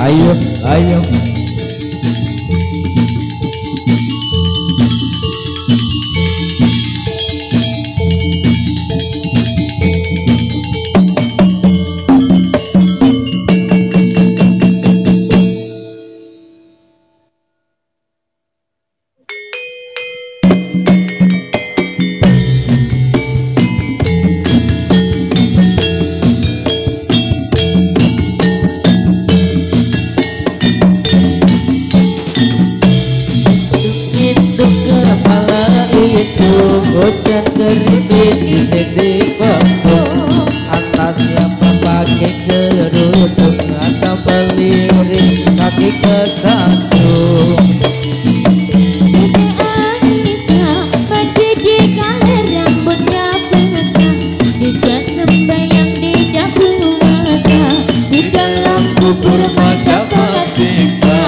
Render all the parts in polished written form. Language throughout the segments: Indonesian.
Ayo, ayo. Hujan keripit isik di panggung atas siapa pakai kerudung atau belirik kaki kesandung. Siti Aisyah pagi di kaler rambutnya basah, juga sembahyang di dapur masak, di dalam kubur mendapat siksa.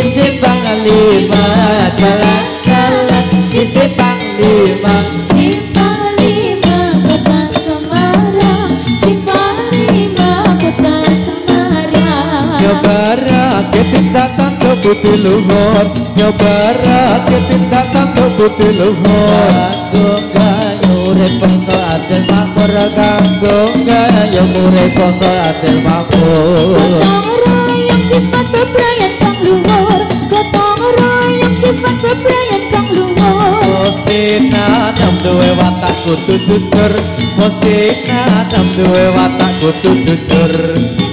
Isi panglima, jalan-jalan isi panglima, Si Panglima kota Semarang, si Panglima kota Semarang. nyobara kepit datang ke putih luhur, nyobara kepit datang ke putih luhur. Kanggo gayo repongso adil makmur, kanggo gayo repongso adil makmur. Gotong royong sifat bebrayan kang luhur, gotong royong sifat bebrayan kang luhur. Mesti nanam duwe watak kudu jujur, mesti nanam duwe watak kudu jujur.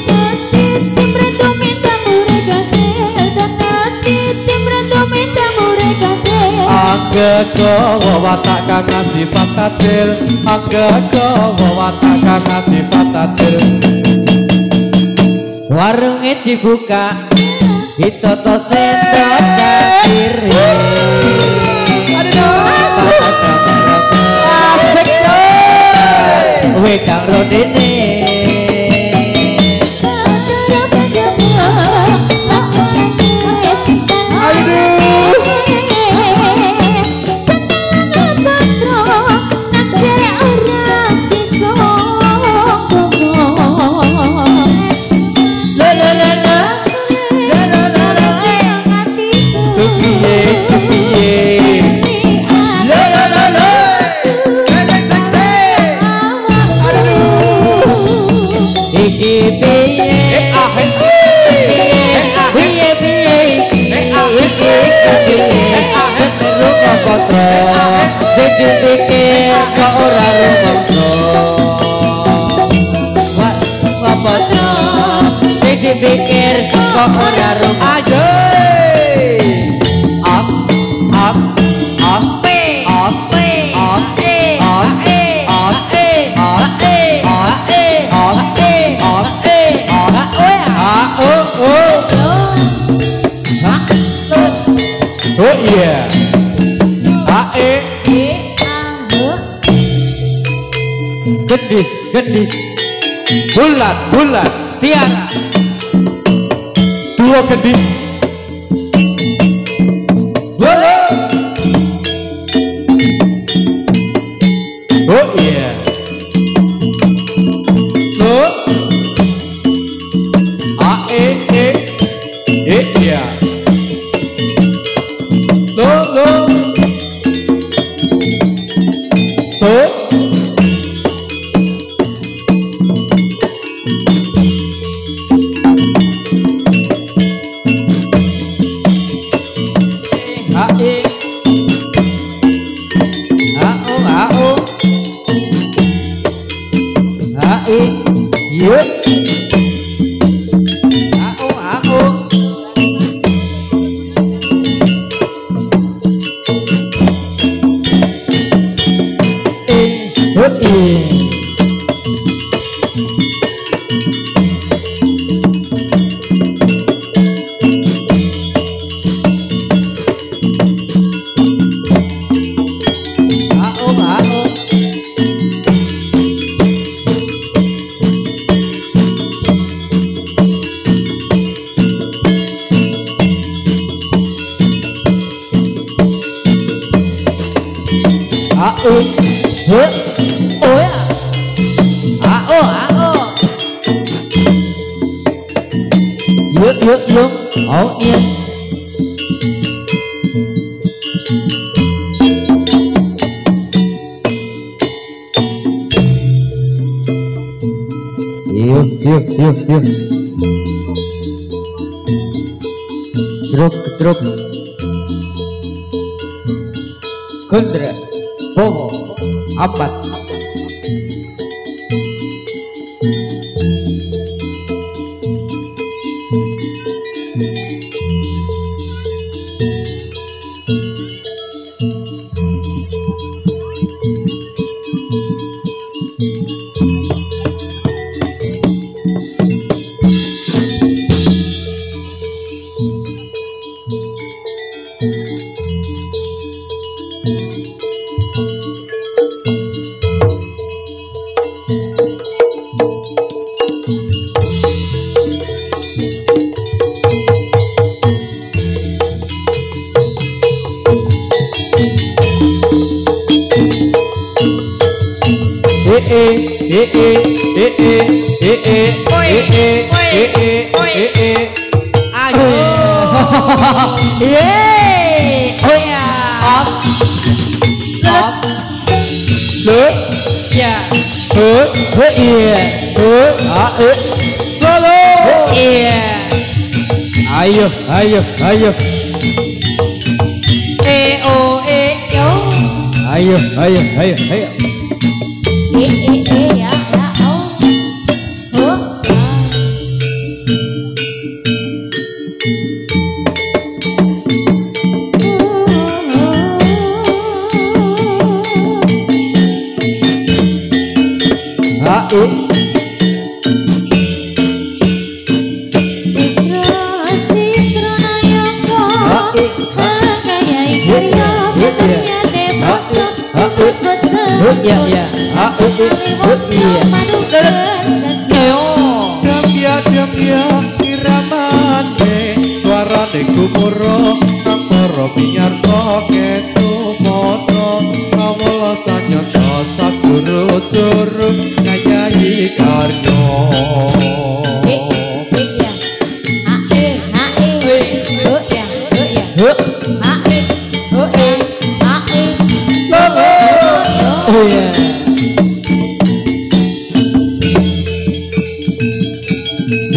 Pasti tim rento minta murai kasih, dan pasti tim rento minta murai kasih. Angga kowe watak kang sifat adil, angga kowe watak kang sifat adil. Warungnya dibuka, ditoto sendok kiri. Wedang rodene dipikir kok ora rumangsa, ngopo sing dipikir kok ora rumangsa. Oh iya. Gendis, gendis, bulat, bulat, tiara, dua gendis, boleh. Oh iya, lo, a iya, lo, so. Yuk, oh iya. Yuk. Truk. Kundra, Bowo, Ambat. Ayo. Ayo. Ya, Dia iramane suarane gumuro nang biar soketu moto kawula sanyata saduru-duru ngayahi karyo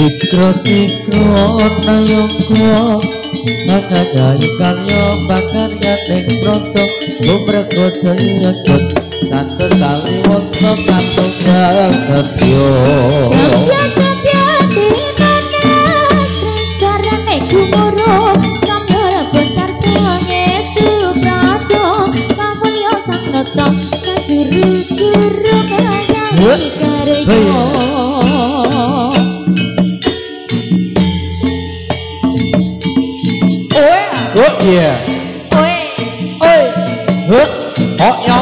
Sikro nayongko ngajai karyo bakarya ning pronto gumrego jayakut kantor kali wonten katunggal sedya Kapya dinana sarane gumuro sambil bentar sangestu praja kamulya sang nata sajuru-juru ngayahi karya Iya. Hoknya.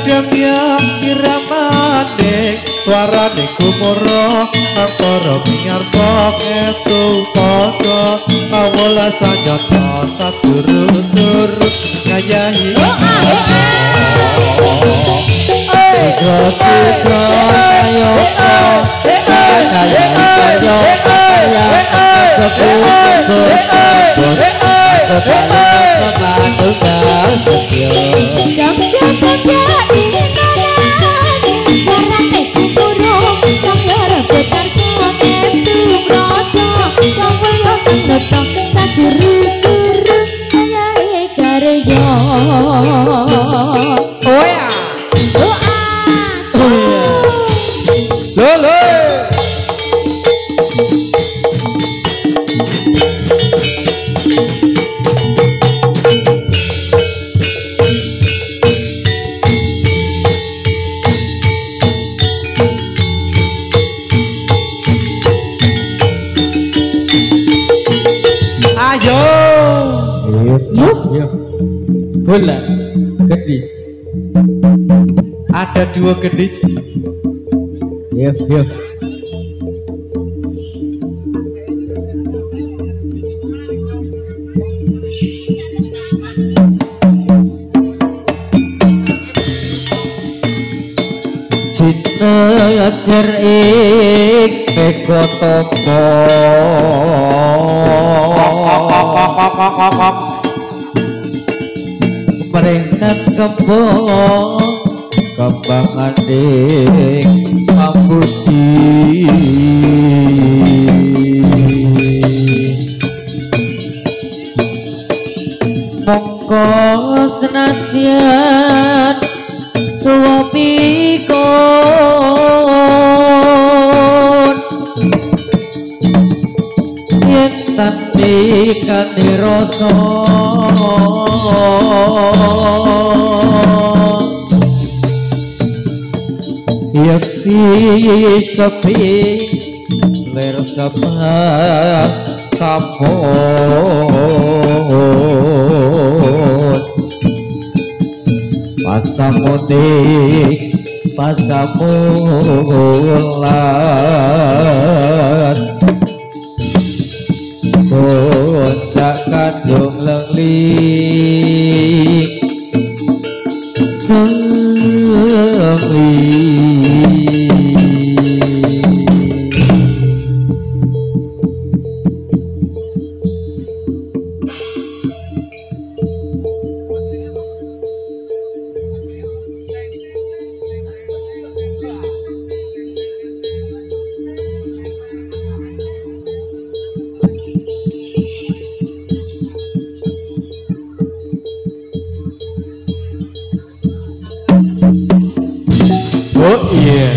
Damya iramane suarane gumuro antara miarta estu padha kawula sanjata saduru-duru ngayahi Bola Gedis. Ada 2 gedis. Yuk, yuk. Cinta ing beko toko peringkat kembang kembang adik pambudi mongko senajan tuwa pikun yen tandikane rasa yakti sepi ler sabar sampun pasamulan kondak kandung lengling semi Oh iya.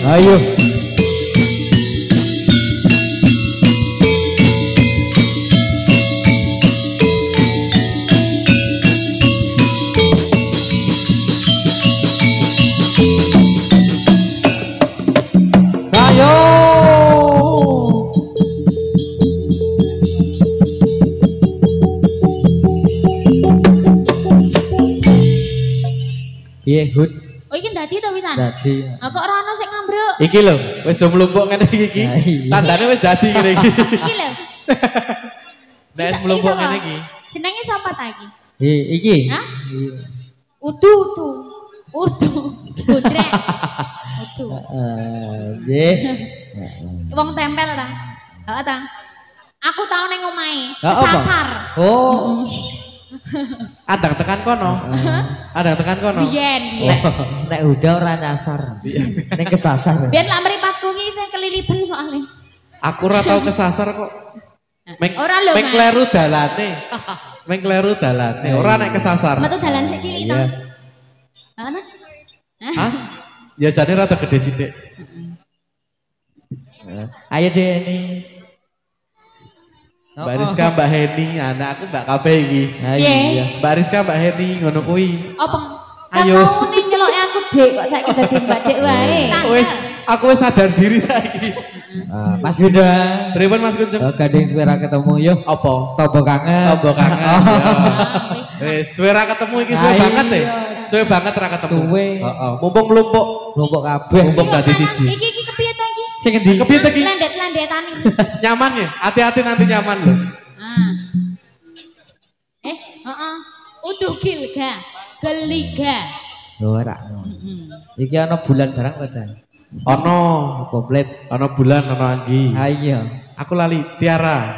Ayo. Oh iki dadi to pisan. Dadi. Kok ora ono sing ngambruk. Iki lho, wis do mlumpuk ngene iki. Nah, iya. Tandane wis dadi ngene iki. Iki lho. Nek wis mlumpuk ngene iki. Jenenge sapa ta iki? Iki. Hah? Udu. Budrek. Udu. Nggih. Wong tempel ta? Heeh ta. Aku tau ning omahe, Lah, apa? kesasar. Oh. Adang tekan kono. Adang tekan kono. Biyen. Nek udah ora nyasar. Nek kesasar. Biyen lak mripatku iki sing kelilipan soalnya. Aku ora tau kesasar kok. Ora lho, Meng Mas. kleru dalane. Meng kleru dalane, ora nek kesasar. Metu dalan sik cilik ta? Iya. Heeh ta? Hah? Ya jane rada gede sithik. Ayo Deni. Mbak Rizka, Mbak Heni, anak aku Mbak Kabeh iki. Iya. Mbak Rizka, Mbak Heni, ngono kuwi. Apa? Kan Ayo. mau ning nyeloke aku Dik kok saiki dadi Mbak Dik wae. Wis, aku wis sadar diri saiki. Mas Yuda. Pripun Mas Kuncung? Gandeng suara ketemu yuk. Apa? Tobo kangen. Tobo kangen. Ah, Wis, suwe ra ketemu iki suwe Ayo. banget deh. Suwe banget ra ketemu. Suwe. Heeh, mumpung mlumpuk. Numpuk kabeh. Mumpung dadi siji. Iki kepiye to iki? Sing endi? Kepiye to iki? Landet-landetan iki. Nyaman ya? Hati-hati nanti nyaman loh. Ah. Heeh. Udu gilga, geliga. Ora. Iki ana bulan barang ta? Ono Komplit. ono bulan, ono Anggi. Ayo. Aku lali Tiara.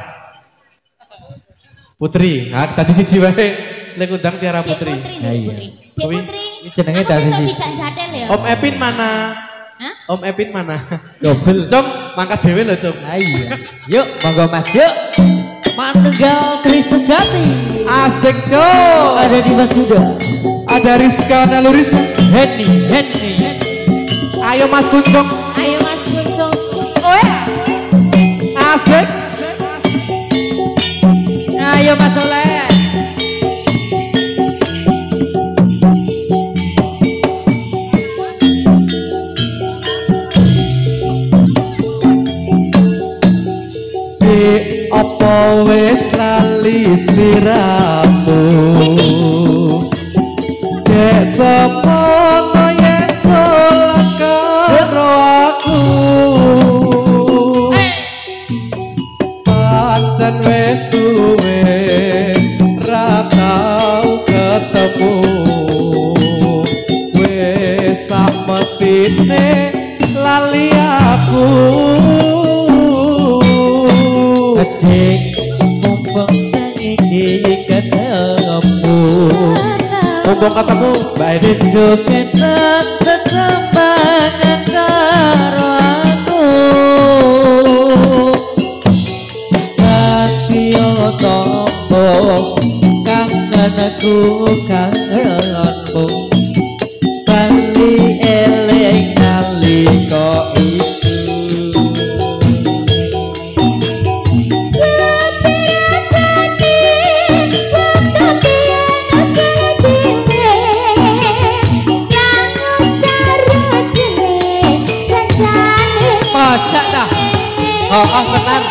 Putri. Ah, tadi siji wae. Nek undang Tiara Dik Putri. Putri, Ayo. Dik Putri. Dik Kuwi- Putri. Ini jenenge Aku dari iso siji. dijak-jakel ya. Om Epin mana? Hah? Om Epin mana? Dobel. Cung, mangkat dhewe lho, Cung. Ayo. Yuk, monggo Mas yuk. Manunggal Tri Sejati. Asik, Cung. Ada di Mas Yuda. Ada Rizka Naluris. Henny. Ayo Mas Kuncung. Ayo Mas Kuncung. Asik. Ayo Mas Soleh. Apa wis lali sliramu? Dek semono yen dolan karo aku. Pancen wis suwe ra tau ketemu. Wis sak mestine lali aku. Adik mumpung saiki ketemu. Mumpung ketemu Mbak Edi. Joget tetembangan karo aku. Katio tombo kangen aku kangenmu. Bali eling nalika itu. Masak dah. Oh, tenan.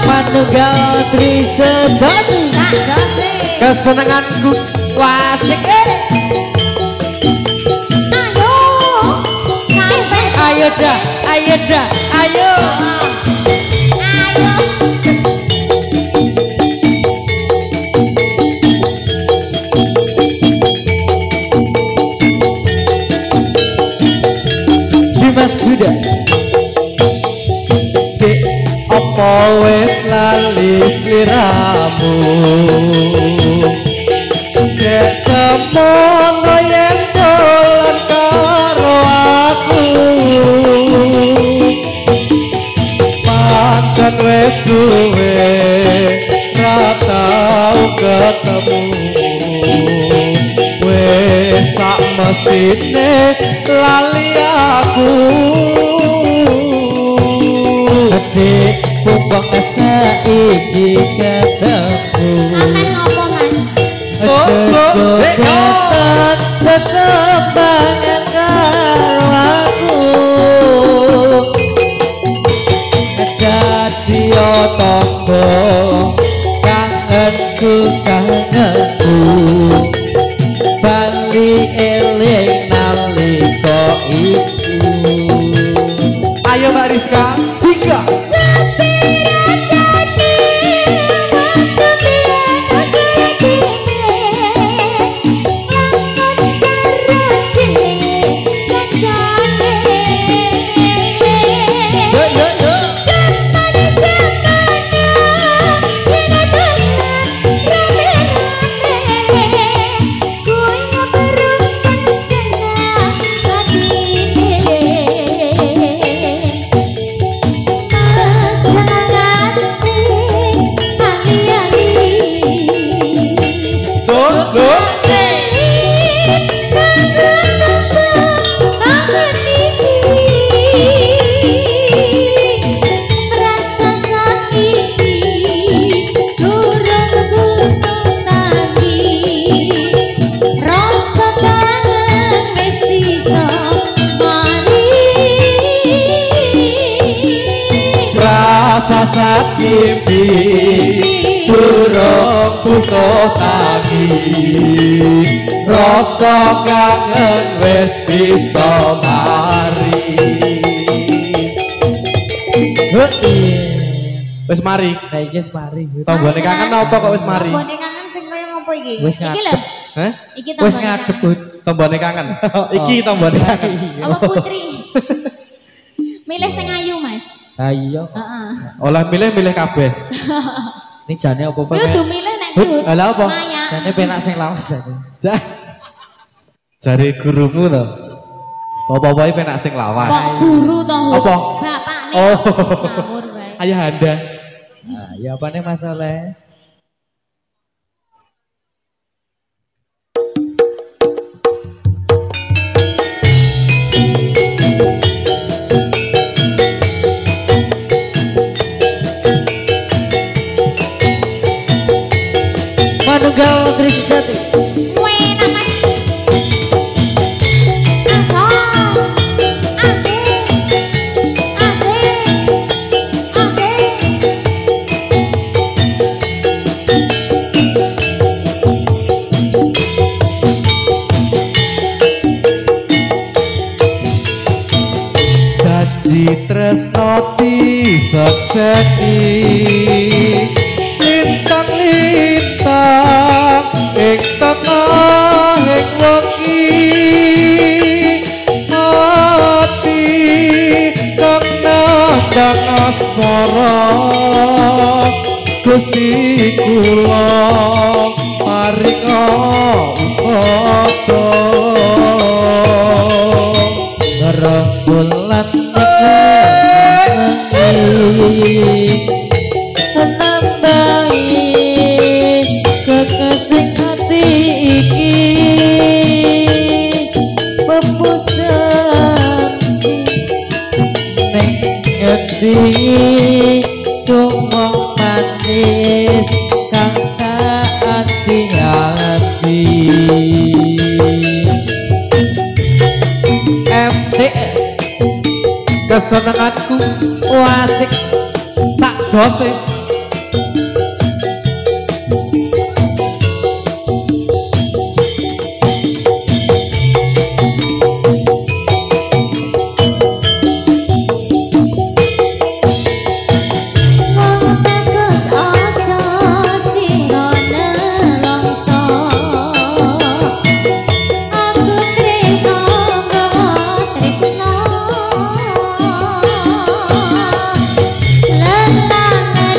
Manunggal Tri Sejati. Kesenanganku wasik. Ayo dah, ayo dah, ayo. Dimas Yuda. Dek, apa wis lali sliramu? Dek semono yen dolan karo aku. temu wis sak mestine lali aku adik kumpang saiki ketemu Akan ngopo Mas? Jogetan tetembangan karo aku dadi tangga kangenku bali eling nalika iku ayo Mbak Rizka Sika saat mimpi burung butuh tangi rasa kangen wis bisa mari wis mari Saiki wis mari. tombone kangen apa kok wis mari Tombone kangen sing kaya ngopo iki? Wis Iki lho. Hah? Iki Wis tombone ngadeg, kangen. tombone kangen iki tombone kangen Apa Putri? Milih sing ayu, Mas. Ayo. Heeh. olah milih kabeh Ini jane apa Kuwi kudu milih nek Dut. Lah apa? Maya. Jane penak sing lawas jane. Jare gurumu lho apa-apa penak sing lawas Kok guru to? Apa? Bapakne. Oh. Ngawur wae. Ayahanda Nah, ya apane masalah? Manunggal Krisi Jati. Wena Mas. tresnoti sekseni lintang-lintang ing tengah ing wengi ati kang nandang asmara Gusti kula paringa upada rembulan menambahi kekasih hati iki pepujan ning ngendi tumong manis kang hati-hati MTS kesenanganku asik sak jose Lelangan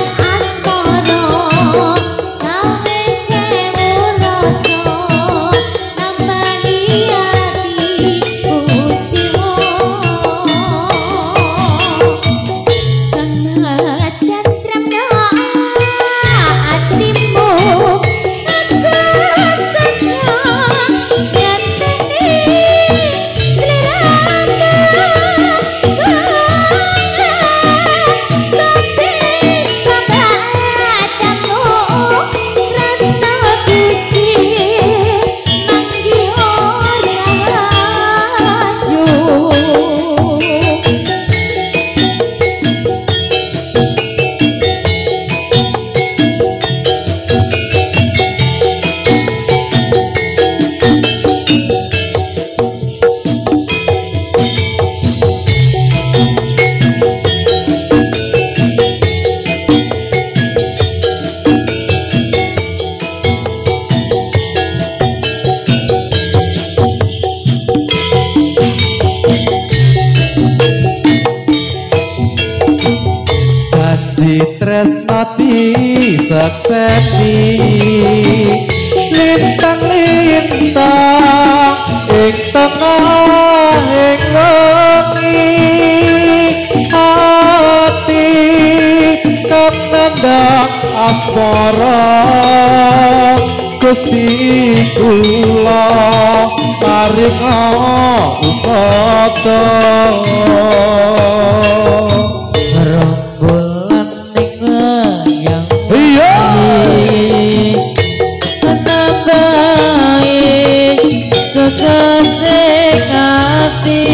sepi lintang-lintang ing tengah ing wengi ati kang nandhang asmara Gusti kula paringa usada rembulan ning layang iya nambahi kekasih ati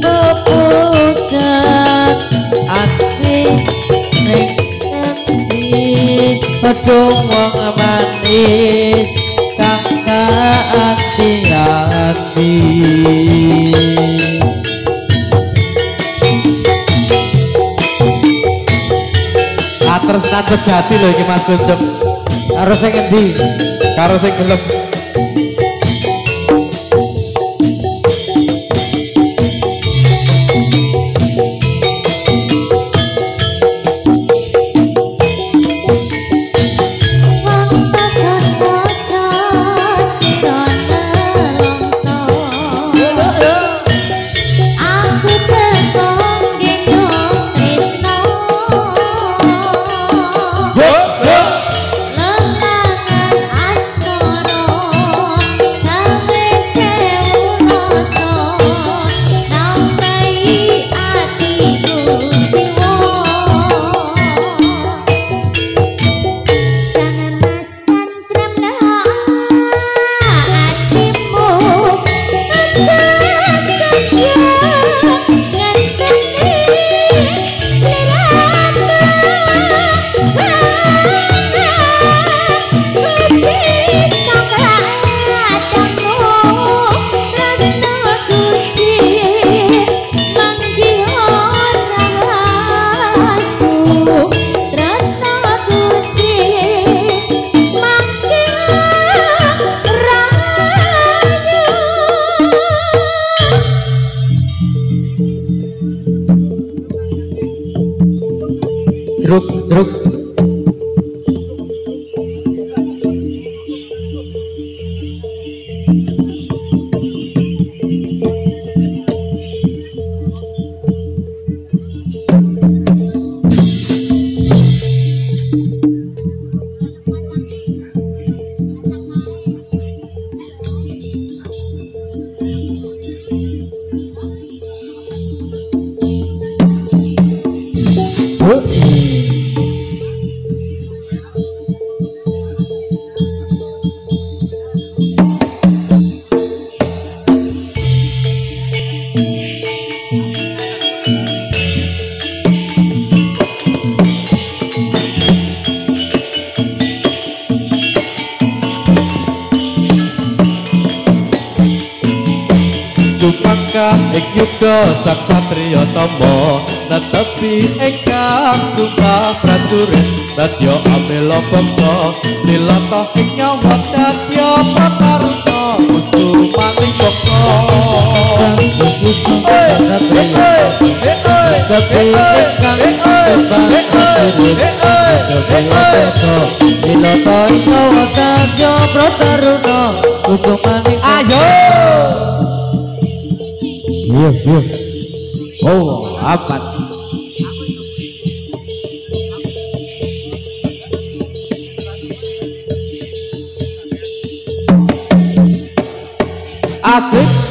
pepucat ati ning ati padung wong manis kang ati-ati Tresnan sejati lho iki Mas Kuncem. karo sing endi Karo sing gelem. Druk Sumangga ing yuda sang satriya tama netepi ingkang sumpah prajurit dadya amela bangsa nilata ing nyawa dadya pakaruna musuh maning bangsa ayo iya oh apa asik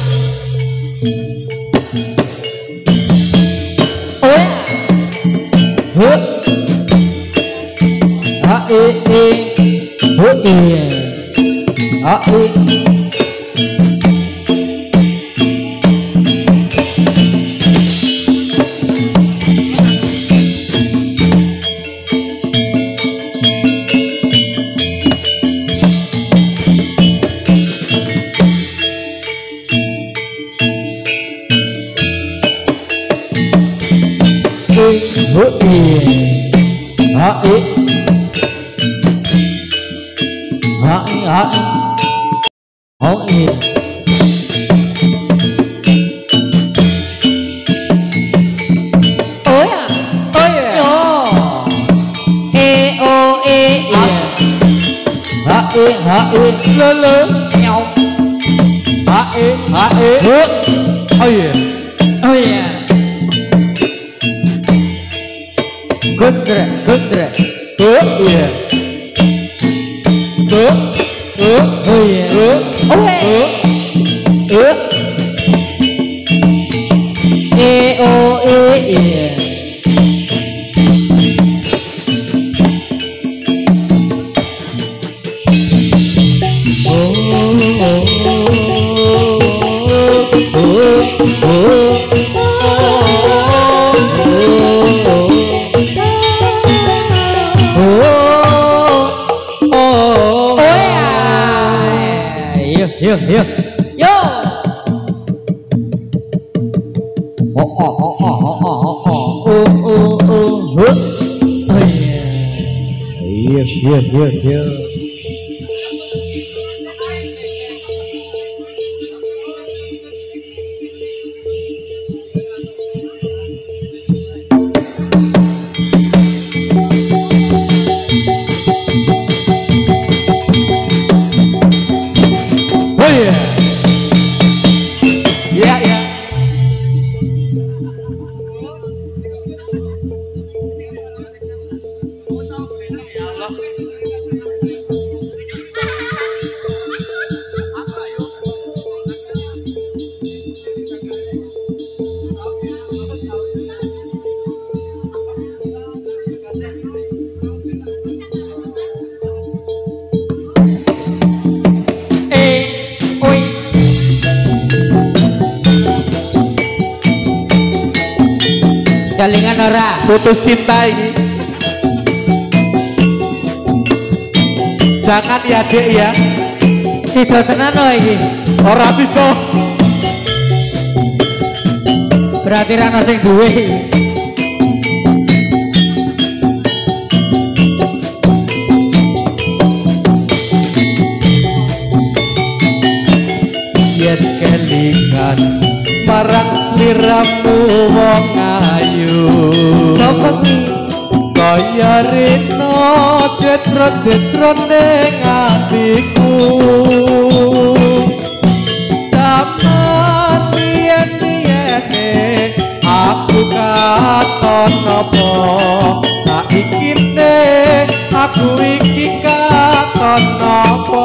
lele nyau hae oh iya oh iya gundre oh iya oh iya o iya Yo. Yo. Galingan ora putus cinta ini jangan ya dek ya sido tenan loh iki ora bisa berarti rano sing duwe yen kelingan marang sliramu wong ayu sapa kuwi kaya rino jetro ning atiku zaman biyen aku katon apa saiki aku iki katon apa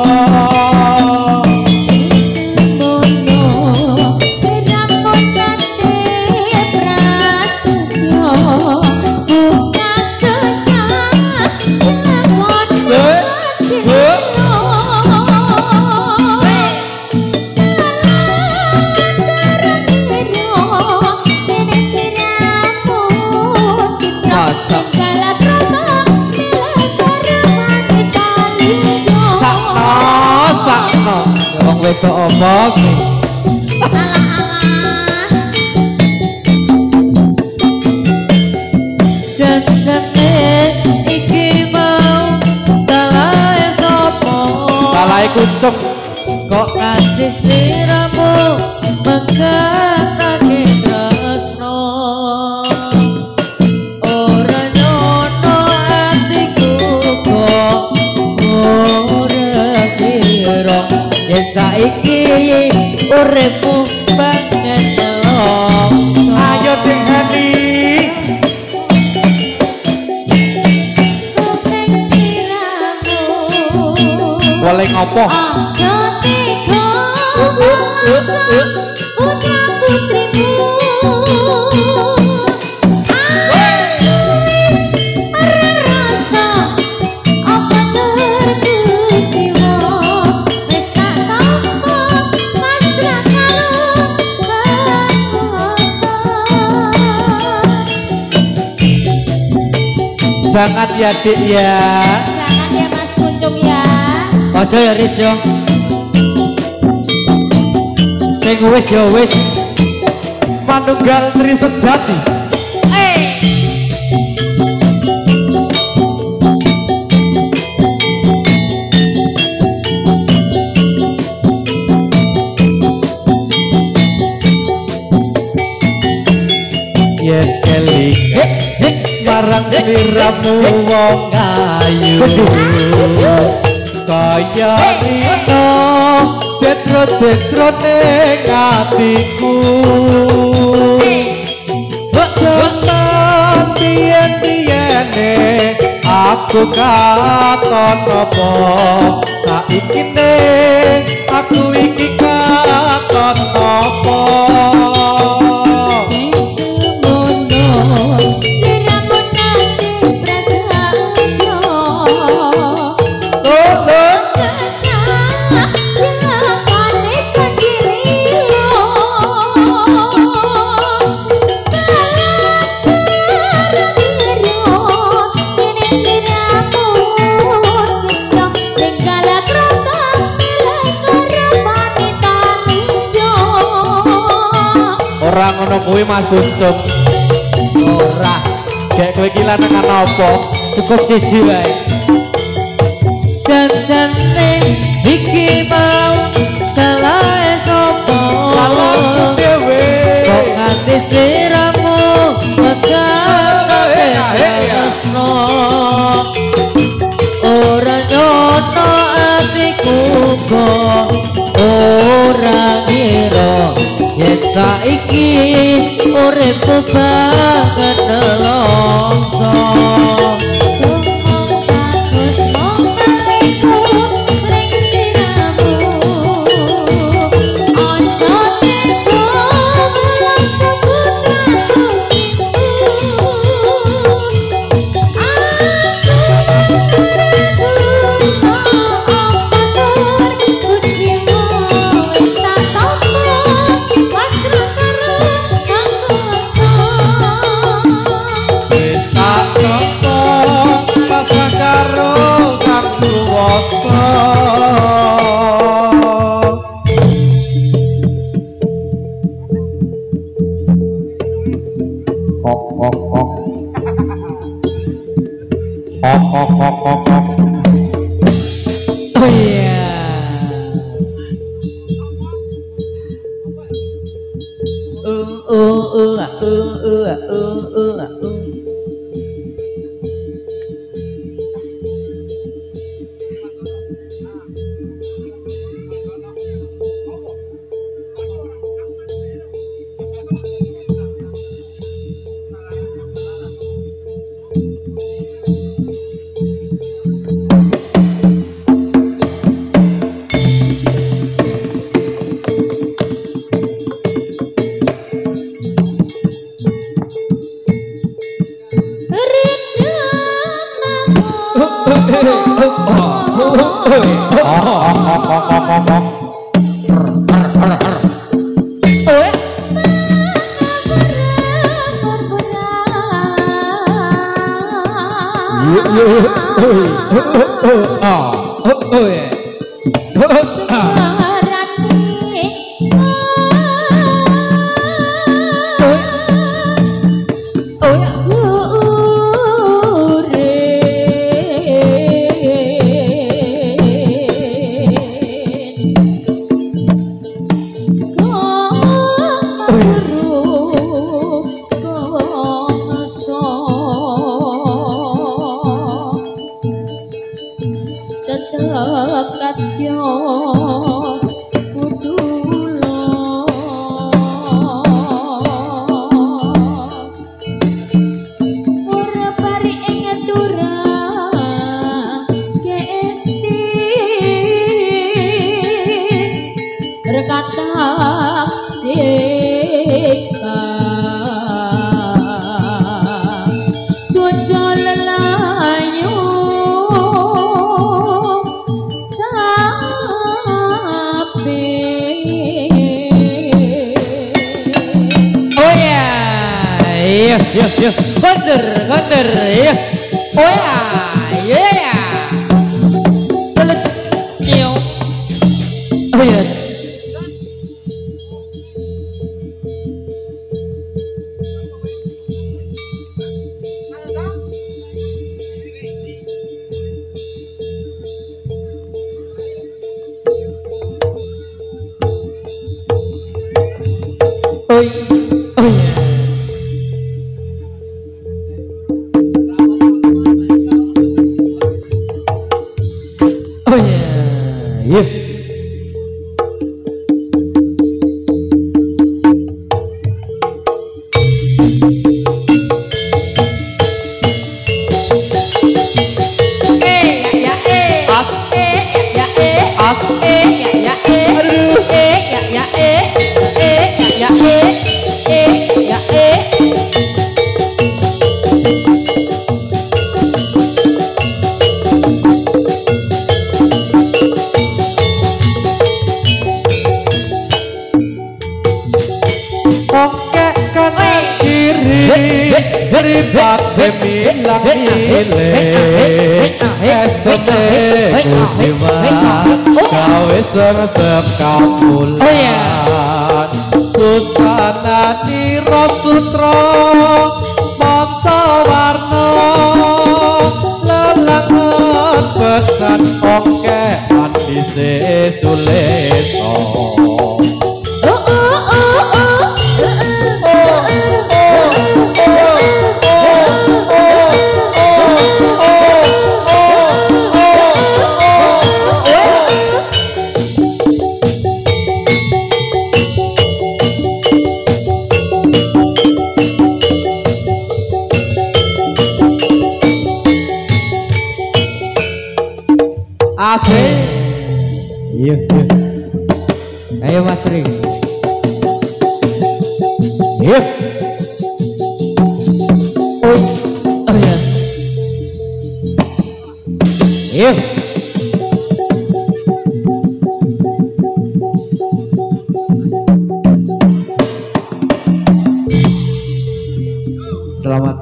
wedok omong janjane iki mau salah sapa salah kucuk kok kasih sliramu menggatake tresno ora nyono atiku kok ora kira yen saiki uripmu banget ayo dengani boleh ngopo jangan ya dik ya Jangan ya Mas Kuncung ya. aja ya Riz yo sing wis yo wis manunggal tri sejati yen kelingan marang sliramu wong ayu kaya rino cetro-cetro ning atiku tien-tiene aku katon apa saiki aku iki katon apa ora ngono kuwi Mas Buncung. Ora. Gek kowe iki lanang apa? Cukup siji wae. Janjane iki mau salah sapa? Salah dhewe. Kok nganti sliramu megane tresno. Ora nyono atiku kok ora ngira yen saiki uripku banget nelongso. Oh iya. Konter ya. Oh ya, ya. Telet nyo. Oh yes. Oh yeah. Oh yeah. ya ya ya Oke kanan kiri ribat demilang ile eseme kujiwa gawe seresep kampulan busana niro sutra manca warna lelangan pesan oke andise suleso Asik. Iya. Ayo Mas Ri. Iya. Oh yes. Iya. Selamat.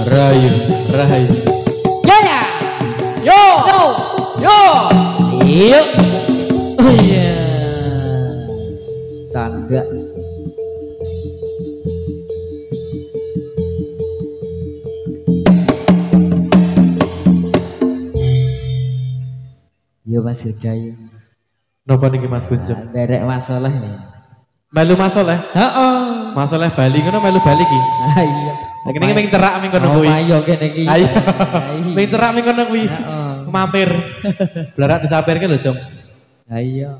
Rayu. Ya. Yo. Iya. Oh iya. Tanda. Yo Mas Hidayah. Napa niki Mas Kunjung? Derek masalah nih. Melu masalah. Heeh. Masalah Bali ngono melu Bali ki. Ah iya. Lagi niki ming cerak ming kono kuwi. Ayo kene iki. Ayo. Ming cerak ming kono kuwi. Heeh. Mampir. Blarak disapirke lho, Jong. Ha iya.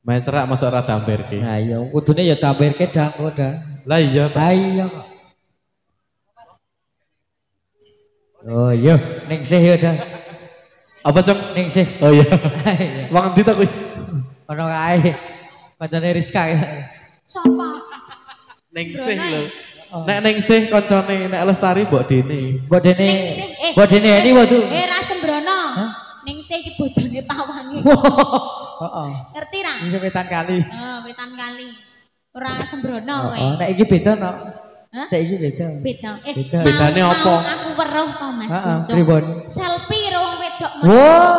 Main cerak masuk ora dampirke. Ha iya, kudune ya tampirke dangko dah. Lah iya. Ha iya kok. Oh iya, ning sih ya dah. Apa, Jong? Ning sih. Oh iya. Iya. Wong endi ta kuwi? Ono kae. Kancane Rizka ya. Sopo? Ningsih lho. Nek Ningsih kancane nek Lestari mbok Dene. Mbok dene. Ningsih, Mbok dene ini waduh. Ra Sembrono. Ningsih iki bojone Pawangi. Heeh. Ngerti ra? Iki wetan kali. Wetan kali. Ora Sembrono kowe. Oh, nek iki beda no. Hah? Saiki beda. Beda. Beda. Bedane mau apa? Aku weruh to Mas Heeh, Kuncung. pripun? Selfie karo wong wedok. Wow.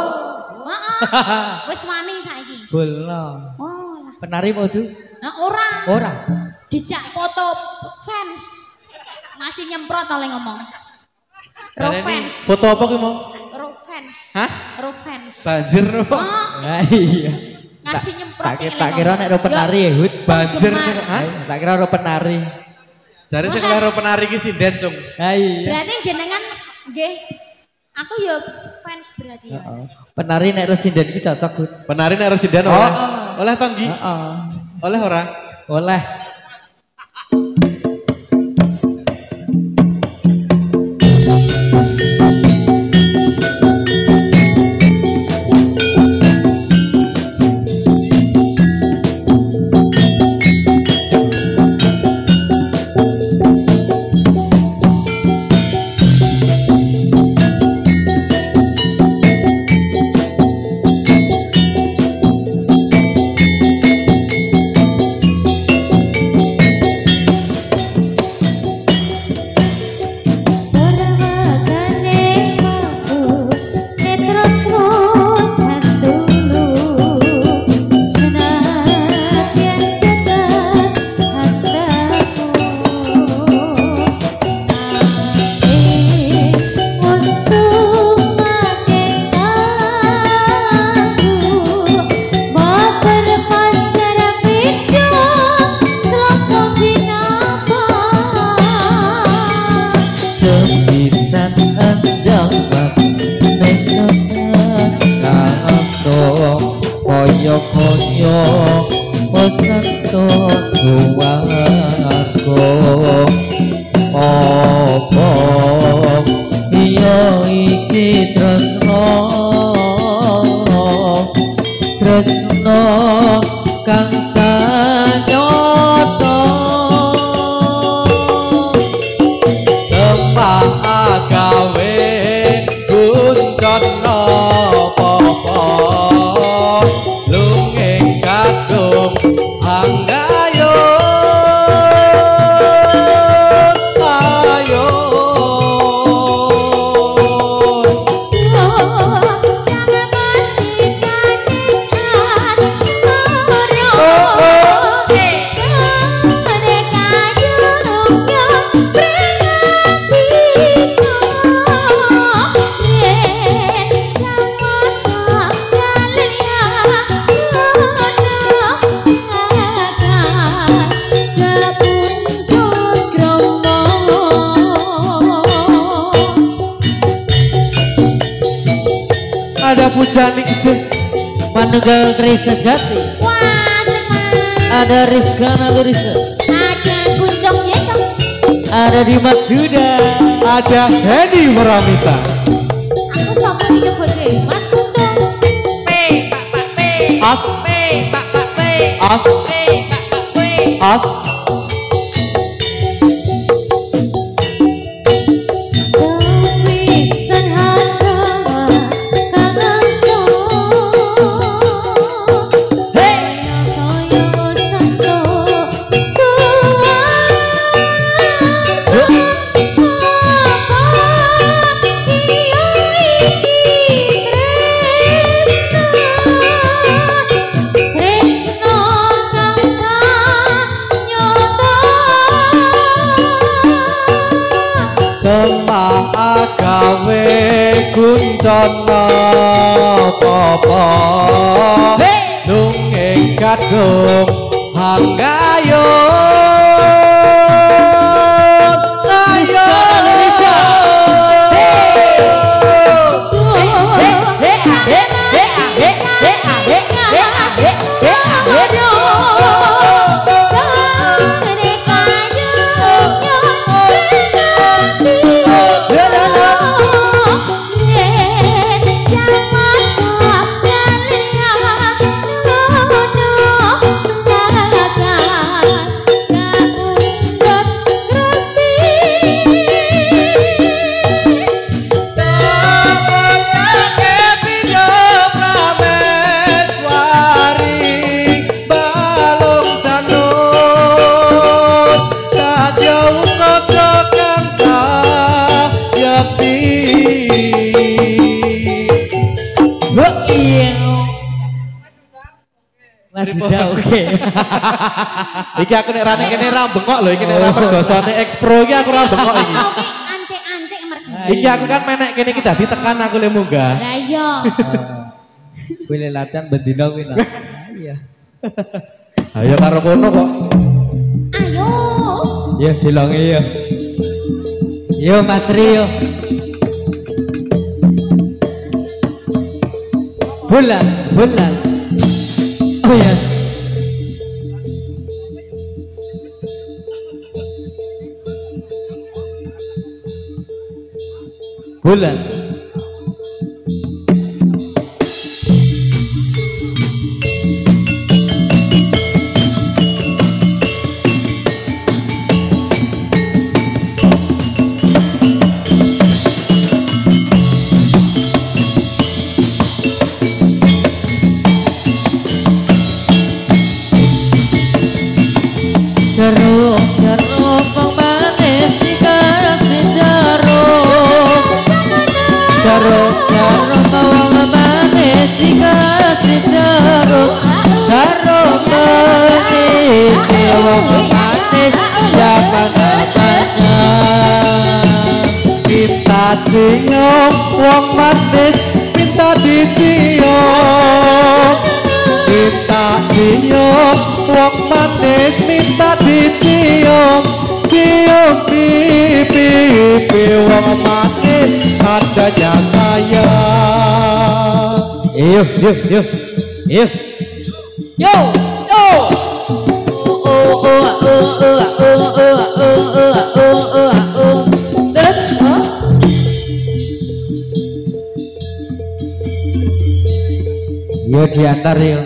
Heeh. Wis wani saiki. Bolno. Oh, lah. Penari modu? Ora. Ora. Dijak foto fans. Masih nyemprot oleh ngomong. Ro fans. Foto apa ki mau? Ro fans. Hah? Ro fans. Banjir no. Oh, Nah iya. ngasih nyemprot. Tak kira nek ro penari ya, Hud. Banjir Penggemar. no. Hah? Tak kira ro penari. Jare sing lero penari ki sinden, Cung. Ha iya. Berarti jenengan nggih. Aku ya fans berarti ya. Heeh. Penari nek ro sinden iki cocok, Hud. Penari nek residen Oh, oleh. oh. Oleh tonggi? Heeh. Oleh ora? Oleh. Koyo Osanto suwargo Opo Iyo iki tresno Tresno kang sanyoto tempat gawe kuncono popo lunging kadung anggayo ayo ada pujaning Panunggal Krisa Jati. Wah, senang. Ada Rizka Nalurisa. Ada Kuncung Yeka. Ada Dimas Yuda. Ada Hedi Meramita. Aku sama nyebutnya Mas Kuncung. P Pak P. As. P Pak P. As. P Pak P. As. Gawe kuncono popo lunging kadung hanggayo ayo oke. Iki aku nek rane kene ra bengok lho, iki nek ra pergosone Expro iki aku ra bengok iki. Ancek-ancek mergi. Iki aku kan menek kene iki dadi tekan aku le munggah. Lah iya. Kuwi latihan bendina kuwi lah. Iya. Ayo karo kono kok. Ayo. Ya dilongi ya. Yo Mas Rio. Bulan. Oh yes. Bulan. Jeruk kang manis dikasih jeruk. Jeruk kang manis dikasih jeruk. Jeruk manis kang manis siapa namanya? Minta cium wong manis, minta dicium. Minta cium wong manis, minta dicium. Cium pipi wong manis, tandanya sayang. Yo. Yo diantar yo.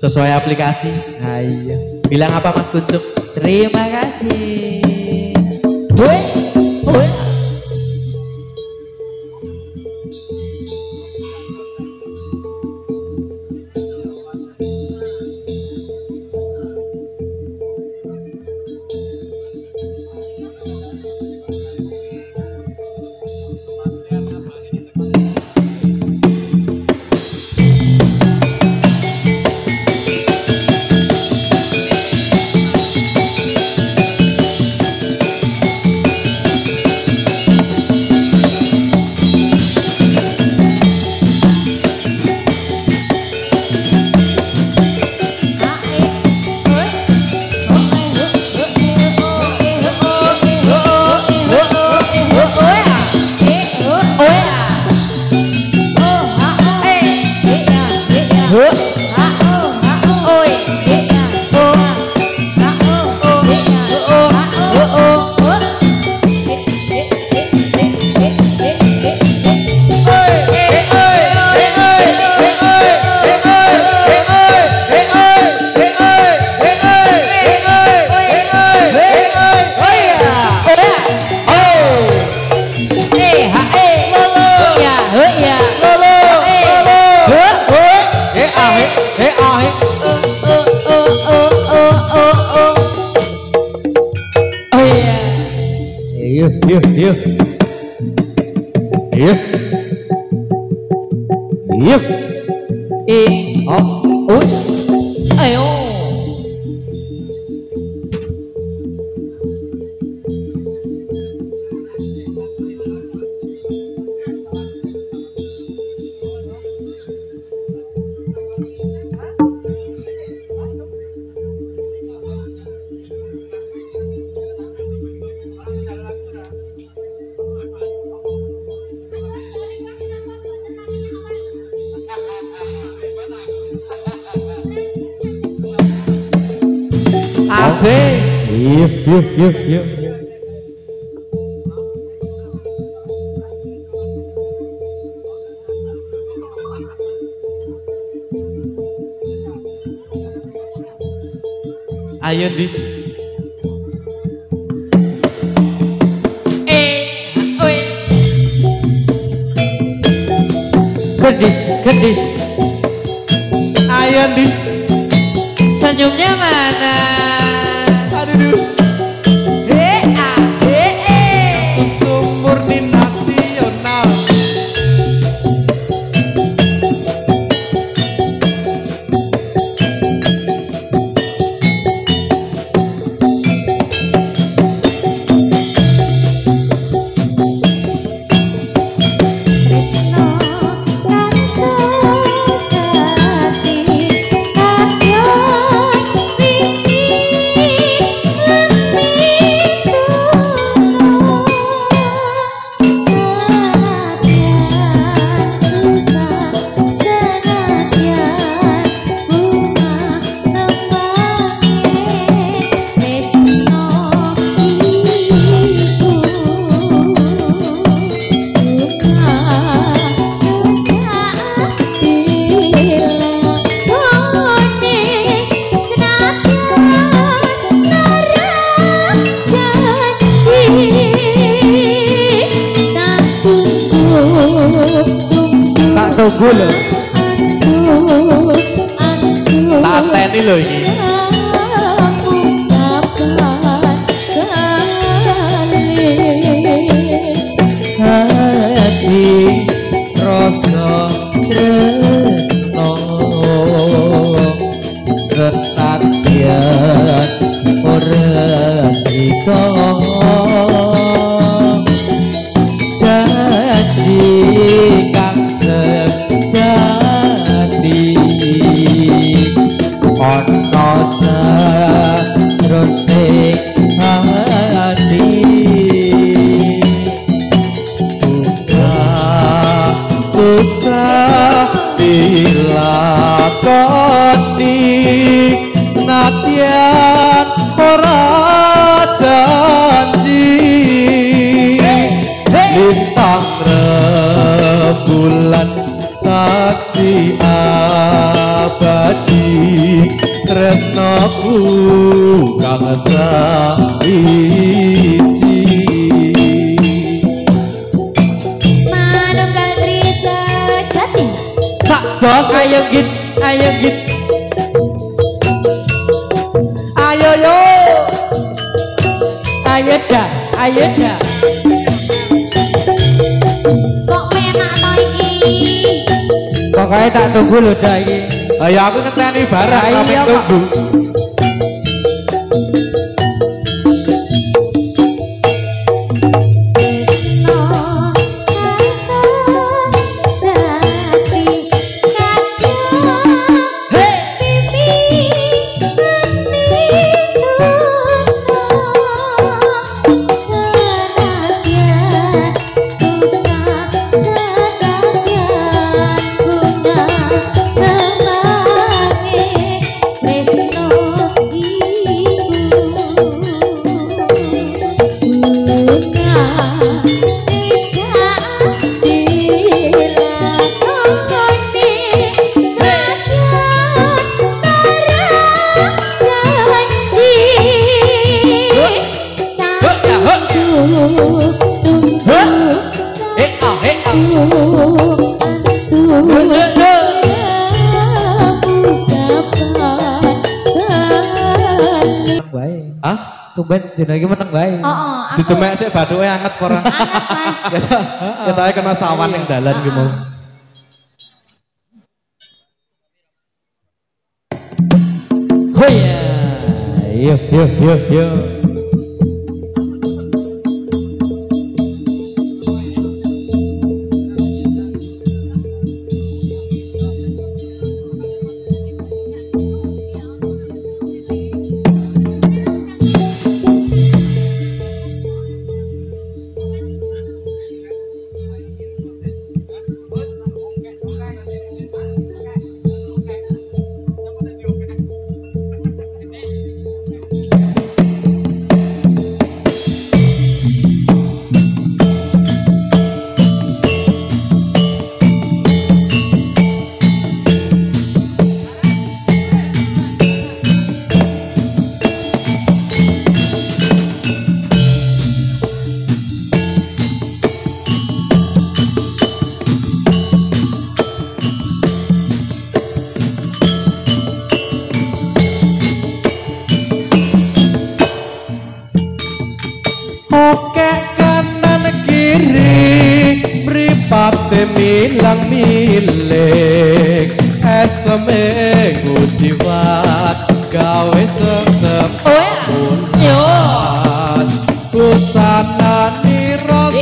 sesuai aplikasi. Nah, iya. Bilang apa Mas Kucuk? Terima kasih. Woi, woi. Asik. Yuk. Ayo dis. Kedis. Ayo dis. Senyumnya mana? Aduh. Murni nasional. Tunggu loh. Tanteni loh ini. Hati rasa tresno senadyan ora sida janji kang sejati ana sajroning hati susah dilakoni senadyan ora janji lintang rembulan saksi abadi kang sawiji Manunggal Tri sejati. sak jos Ayo git, ayo git. ayo yo Ayo dah, ayo dah. Kok penak to iki? Pokoknya tak tunggu lho dah iki. ayo aku ngenteni barang Iya, sampe Pak. tunggu Tumben dina iki meneng wae. Aku ditemek sik bathuke anget ora anget Mas. ketoke kena sawan ning dalan ki mau Oh ya. Yuk, yuk, yuk, yuk. milang milik esme kujiwat gawe sengsem amunan kusana niro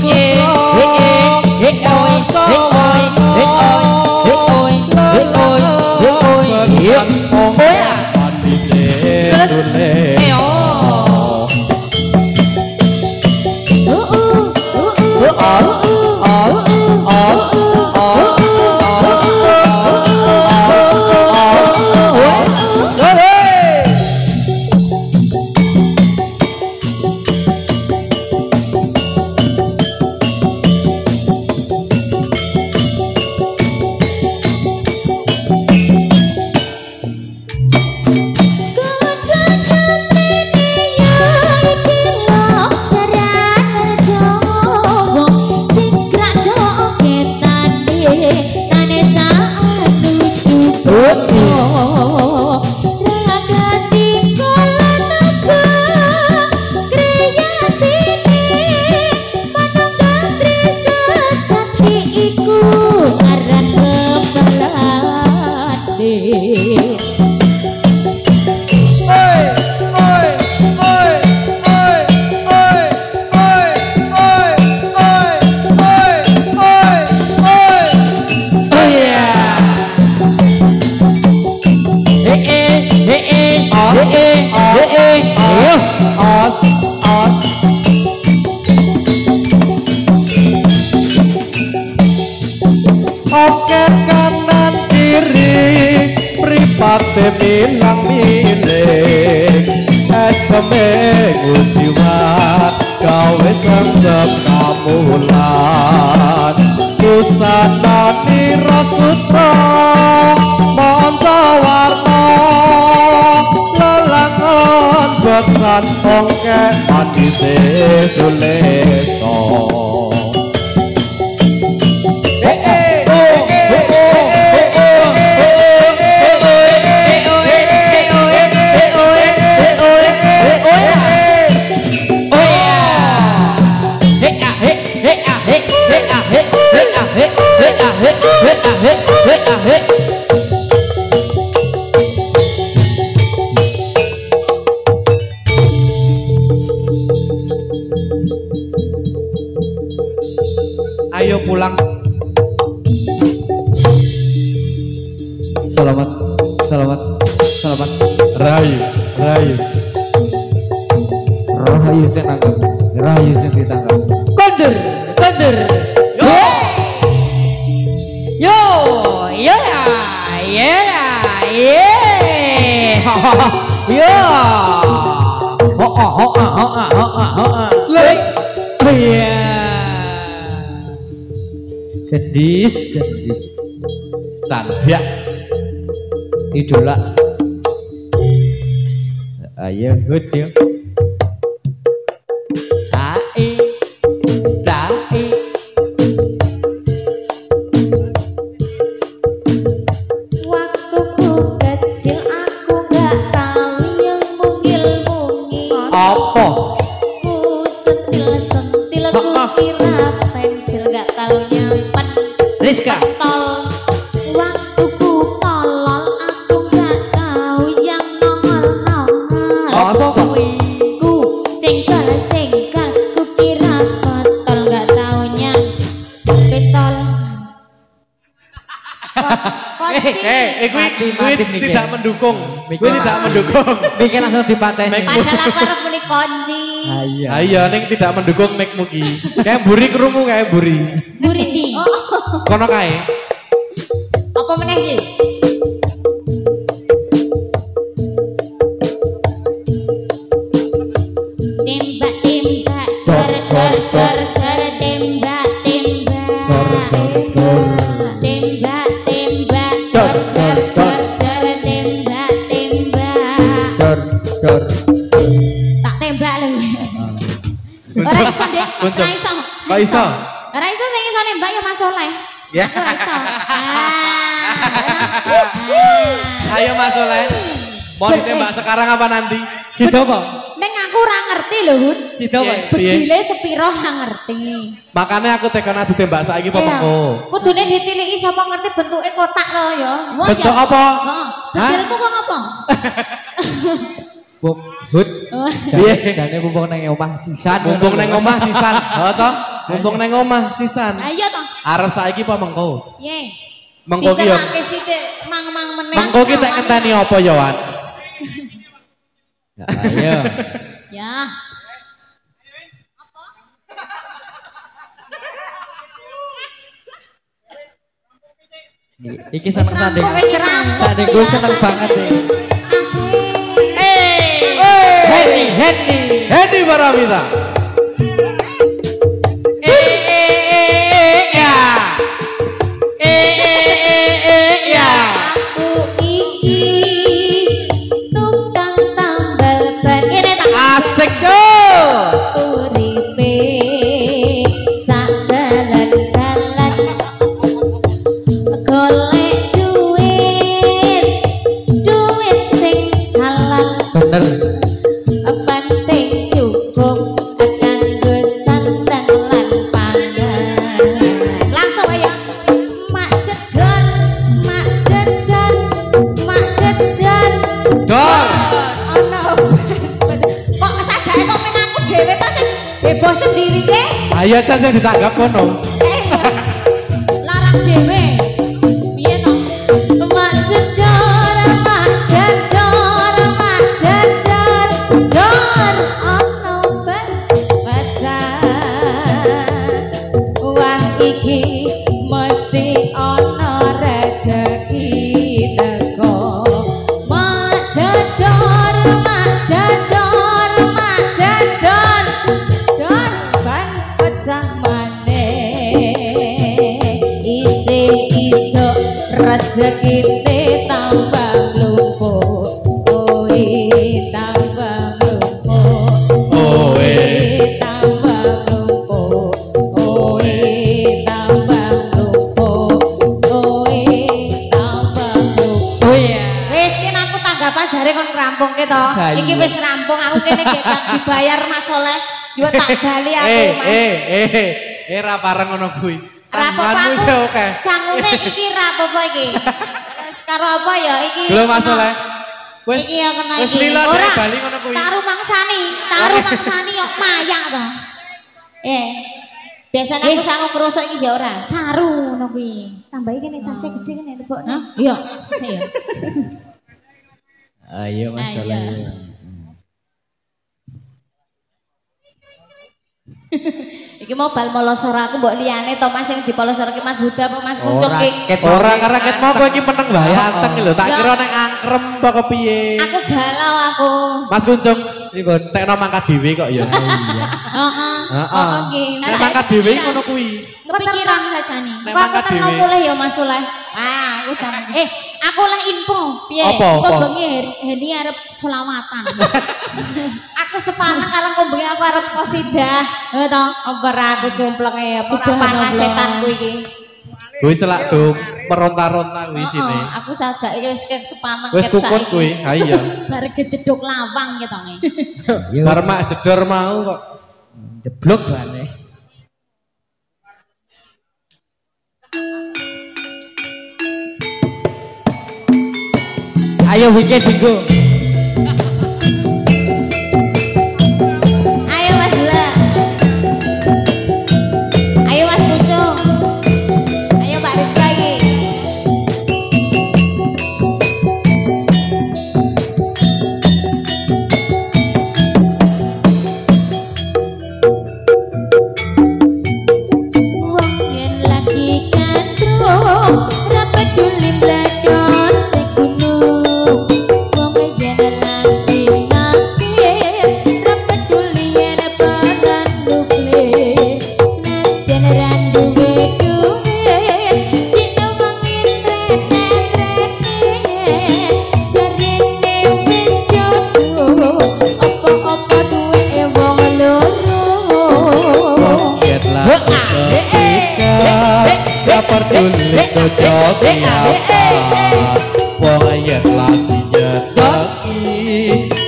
milang milik esme kujiwat gawe sengsem kamulan kusana niro sutra monto warna lelang lan ongke ati sesuleto. Ayo pulang. Selamat, selamat, selamat. Rayu, rayu. Rahayu saya tangkap, rahayu saya ditangkap. Kondur, kondur. Yo, yo, ya, ya, ya. Yo. Ho, ho, ho, ho, ho, ho, ho. Lek. Iya. Gadis, gadis. Sandiak. Idola. Ayo, hut ya. Sae, sae. Waktuku kecil aku gak tahu yang mungil-mungil. Apa? Ku sentil-sentil ku kira pensil gak tahu nyimpen Rizka. tol. Waktuku tolol aku gak tahu yang nongol-nongol. Apa kuwi? Ku sengkal-sengkal ku kira botol gak taunya pistol. Kuwi Mati, Miki. tidak mendukung. Miki. Kuwi tidak mendukung. Bikin langsung dipateni. Padahal aku arep muni kunci. Ayo. Ayo ning tidak mendukung mek mugi. Kayak buri krungu kayak buri. Guriti. Kono kae. Apa meneh iki? Tembak tembak dar dar dar dar tembak tembak tembak tembak dar dar dar dar tembak tembak Dor, dor. tak tembak lho. Ora iso Dek, Kuncung. ora iso. Kok iso? Ora iso sing iso nembak ya Mas Soleh. Ya. Aku ora iso. Ayo Mas Oleh. Mau ditembak sekarang apa nanti? Sido apa? Neng aku ora ngerti lho, Hun. Sido apa? Piye? Bedile sepiro ora ngerti. Makanya aku tekan ditembak saiki apa Iya. mengko? Kudune ditiliki sapa ngerti bentuke kotak lho ya. Wah, Bentuk ya. apa? Heeh. Bedilku kok apa? Bum, hut. Oh. Jane mumpung nang omah sisan. Mumpung neng omah sisan. Oh toh? Mumpung neng omah sisan. Ayo toh. Arep saiki apa mengko? Ye. Mengko ki yo. Diserake sithik mang-mang meneh. Mengko ki tak ngenteni apa ya, Wan? Ya, ayo. Ya. Iki seneng sanding. Wis rampung. Sanding gue seneng banget nih. Asik. Henny, Henny. Hedi Paramita. Ya. Ya. Aku iki tukang tambal ban. Kene tak Asik tuh. uripe sak dalan-dalan golek duit sing halal Bener. penting cukup kanggo sandang lan pangan. Langsung ayo mak jedon mak jedon mak jedon Dor. ono kok sajake kok men aku dhewe to sing bebas sendiri ke Ayo tas yang ditanggap kono. larang dhewe piye to mak jedon mak jedon mak jedon dor ono pacar wah iki mesti ono rezeki teko mak jedon mak jedon mak jedon dor ban pecah maneh isih bapak jare kon rampungke to. Iki wis rampung aku kene gek dibayar Mas Soleh. Yo tak bali aku Mas. Ra pareng ngono kuwi. Tanganmu yo oke. Sangune iki ra apa-apa iki. Terus karo apa ya iki? Lho Mas Soleh. Wis iki ya kena wis iki. lila Ora bali ngono kuwi. taruh mangsani kok mayak to. Biasanya aku sangu kerosok iki ya ora. Saru ngono kuwi. Tambahi kene tasnya gede kene tebokne. Iya, saya. Ayo Mas Soleh. Iki mau bal molosor aku mbok liyane to Mas sing dipolosorke Mas Huda apa Mas Kuncung iki. Ora karena ket mau kowe iki meneng wae anteng lho. Tak kira nek angkrem apa kepiye. Aku galau aku. Mas Kuncung, iki tekno mangkat dhewe kok ya. Iya. Heeh. Oke. Nek mangkat dhewe ngono kuwi. Kepikiran sajane. Nek mangkat dhewe. Mulih ya Mas Soleh. Ah, aku sama. Aku lah info. Piye? Apa? Bengi Heni arep selawatan. Aku sepaneng karo bengi aku arep qosidah. Heeh to. Ora aku cumpleng ya. Panas setanku iki. Kuwi selak do meronta-ronta kuwi sine. Aku sajak iki wis sepaneng ket. Wis kukut kuwi. Ha iya. Bar kejeduk lawang ketone. Bar mak jedor mau kok. Jeblok bane. Ayo weekend Digo. Ayo Mas Bula. Ayo Mas Kuncung. Ayo Pak Rizka iki. Wong yen lagi kandung ra peduli blados sing gunung. Wong yen lagi naksir ra peduli yen padan nuklir. Senajan ra duwe duit ditungangin rene-rene. Jarine wis jodoh apa-apa duwe wong loro. Yen lah ya peduli cocok siapa. Wong yen lagi nyedaki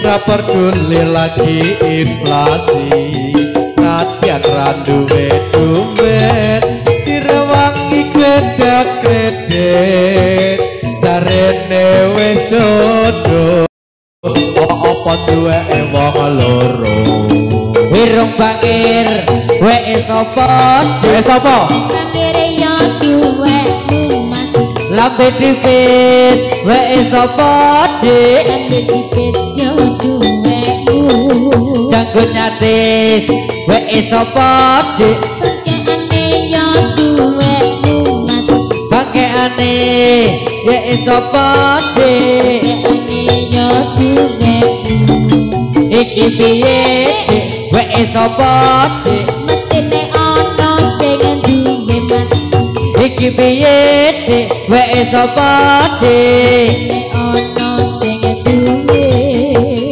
ra peduli lagi inflasi. Nadyan ra duwe duit direwangi kredit. Jarene wis jodoh apa duwe wong loro. Wirung bangir, weke sapa? Sapa? Kangire yo duwe Mas. Lambe tipis, weke sapa? Dik. Lambe tipis yo duwe Janggut nyatis, weke sapa? Dik. Bangkeane yo duwe Mas. Bangkeane, weke sapa? Dik. Bangkeane yo duwe Iki piye? Dik? Weke sapa? Dik. mestine ana sing duwe Mas. Iki piye? Dik? Weke sapa? Dik. Ana sing duwe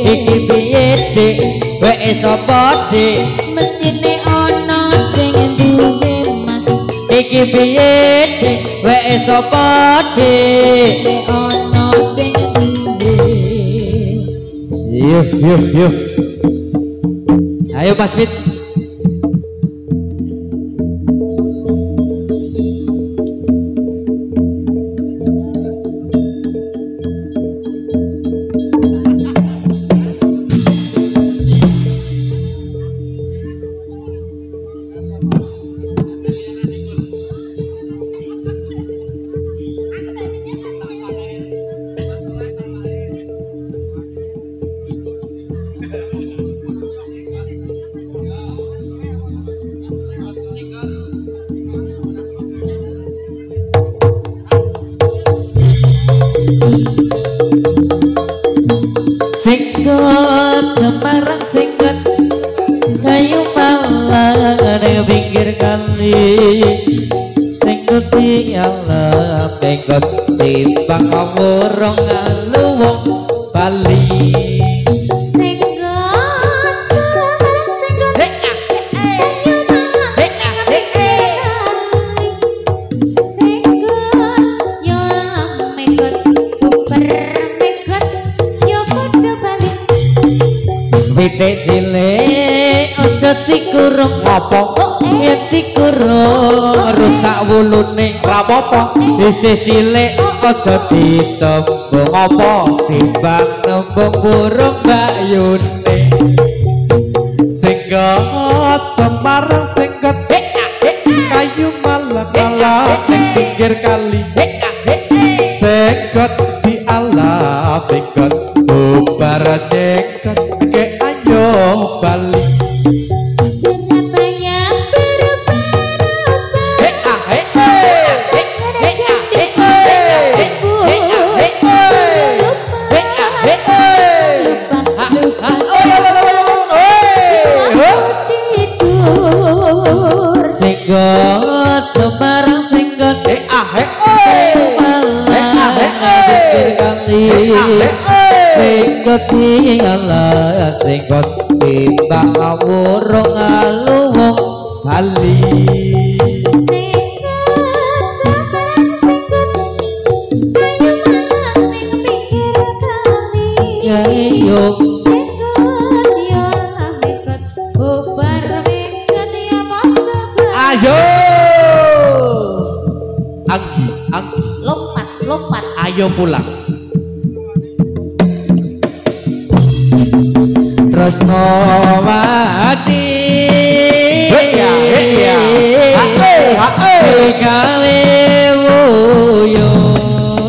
Iki piye? Dik? Weke sapa? Dik. mestine ana sing duwe Mas. Iki piye? Dik? Weke sapa? Dik. Ana sing duwe. Yuk. Ayo Mas Fit. Singgot Semarang singgot kayu malang ada pinggir kali singgot di alam singgot timbang ngomong ngaluwong Bali Singgot Semarang singgot kayu malang singgot yo megot super megot Pitik cilik aja dikurung Ngopo? yen dikurung rusak wulune Ora apa-apa. isih cilik aja ditembung Ngopo? timbang nembung burung mbayune Singgot Semarang singgot kayu malah ning pinggir kali singgot di alam singgot bubar jenggot ke ayo bali Surabaya singgot Semarang singgot singgot dialah singgot timbang burung aluwung bali yo ayo Anggi lompat ayo pulang Tresnawati gawe wuyo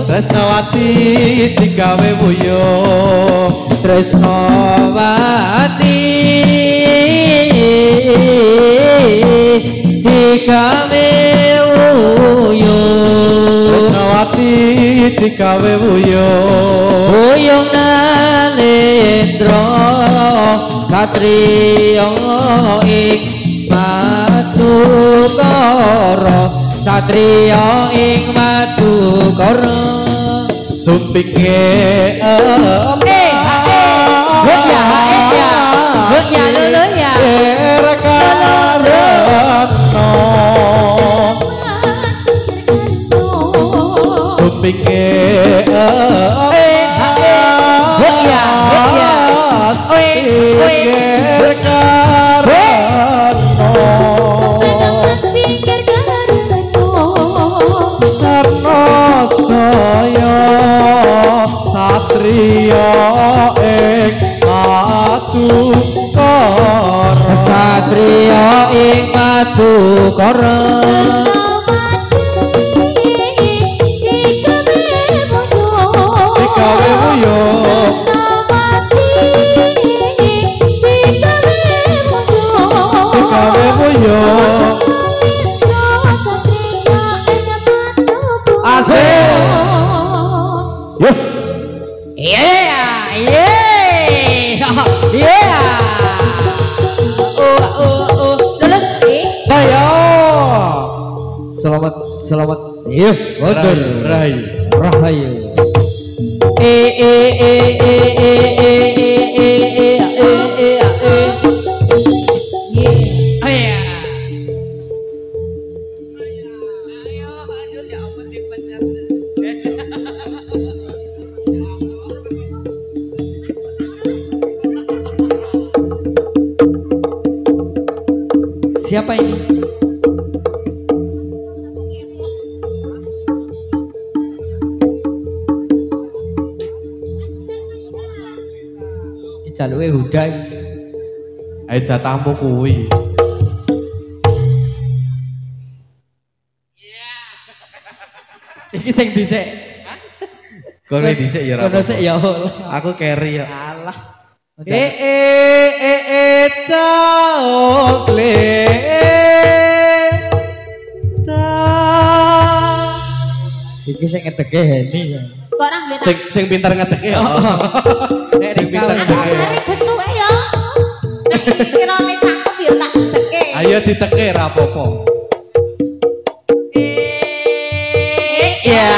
Tresnawati digawe wuyo Tresnawati digawe wuyo Tresnawati digawe wuyo Buyung Nalendra satriya ing Madukara satriya ing Madukara sumpike sumpike Satria ing Madukara Satria ing Madukara digawe wuyo digawe wuyo asik yo Selamat iya motor rahayu rahayu siapa ini? Jaluke hudai. ae jatahmu kuwi Iki sing dhisik. kowe dhisik ya ora Kono sik ya. aku carry ya Alah. cokle Iki sing ngedeke Heni. kok nang mbeta sing pinter ngedeke ya Nek sing pinter aku ngedeke hari bentuke ya nek kirane cakep ya tak deke ayo diteke ra apa-apa Ya.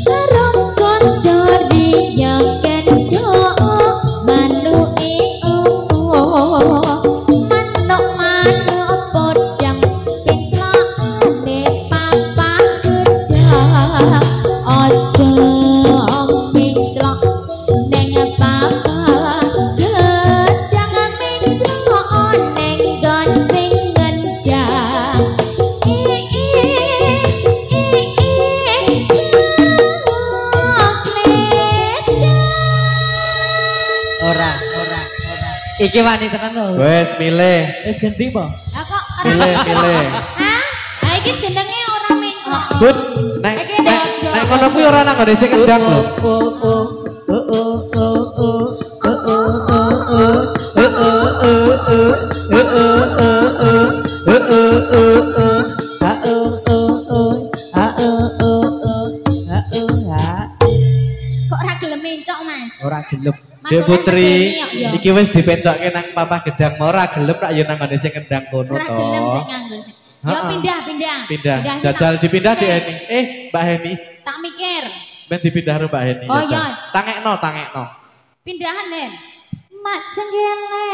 Rongkon dari yang kendo manuk ora. Iki wani tenan lho. Wes milih. Wis ganti po. Lah kok Milih. Hah? Lah iki jenenge ora mencok. Bud, nek ngono kuwi ora nang ngene sing kendang lho. Kok ora gelem mencok, Mas? Ora gelem. Dek Putri, Masalahnya iki wis dipencokke nang papa gedang ora gelem rak ya nang ngene sing kendang kono ora gelem to. sing nganggo sing. Ya pindah. Pindah. sih, Jajal tak- dipindah di sik, Eni. Mbak Heni, Tak mikir. ben dipindah karo Mbak Heni. Oh, jajal. iya. Tangekno. Pindahan, Len. Mak jenggele.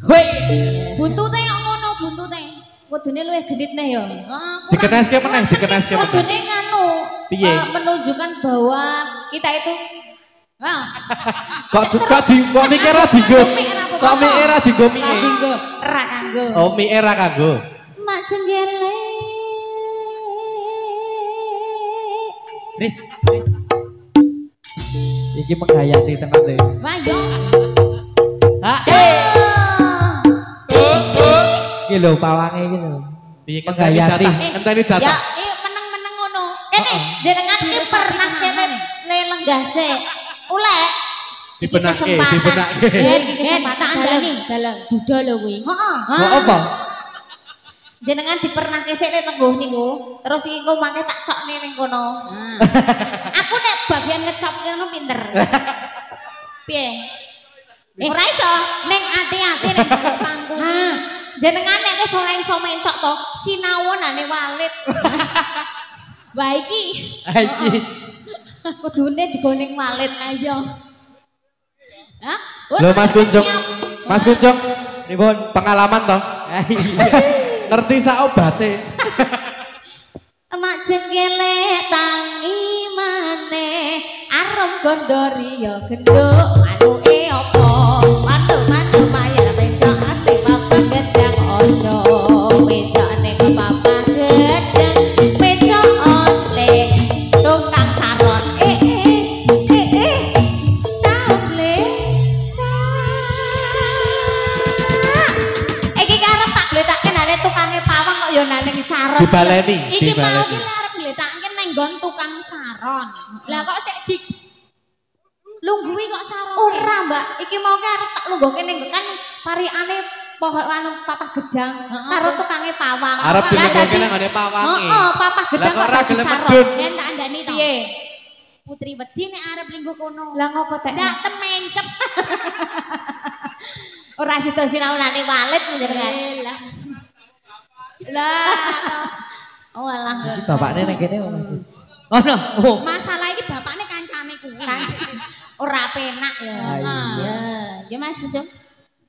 Hoi. Buntute kok ngono buntute. Kudune luwih gendit neh ya. Dikeneske meneh. Kudune nganu Piye? menunjukkan bahwa kita itu Kok mikir ra digo. Kok mikir ra digo mie. ra kanggo. Oh, mie ra kanggo. Mak jenggele. Tris. Iki menghayati tenan lho. Wah, yo. Ha. Iki lho pawange iki lho. Piye Menghayati. Enteni Ya, jatah. meneng-meneng ngono. Kene jenengan ki pernah kene lenggah sik. Ulek Dibenake. Tak andani. Duda lho kuwi. heeh. Kok apa? Jenengan dipernahke sik ning tengguh niku. Terus iki engko mangke tak cokne ning kono. Aku nek bagian ngecop ngono pinter. Piye? Ora iso. Ning ati-ati ning jaluk pangku. Jenengan nek wis ora iso mencok to, sinawonane walit. Wah iki Iki. Kudune digoning walit. ayo. Hah? Lho Mas Kuncung. Mas Kuncung, Pripun? pengalaman toh? Ngerti sak obate. Mak jengkele tangi maneh arep gondori ya genduk manuke apa mantu mayar becok ati papa gedang ojo becok ning papa gedang becok onte tukang saron caule iki karep tak gletake nane tukange pawang kok ya nane saron Dibaleni. Iki mau ki arep ngletake ning nggon tukang saron. Lah kok sik di lungguhi kok saron. ora mbak iki mau ki arep tak lungguhke ning kan pariane pohon anu papa gedang karo tukange pawang Arep Lah dilebokke dadi- nang ngene pawange. Heeh, papa gedang Lah kok ora dadi gelem saron. medun. Yen tak andani to. Piye? Putri wedi nek arep lingguh kono. Lah ngopo tek? Ndak temencep. Ora sida sinaunane walit njenengan. Lah. Lah. Oh alah. Iki bapakne nang kene Mas. Ono. Oh. Masalah iki bapakne kancane kuwi. Ora penak ya. Iya. Ya Mas Kuncung.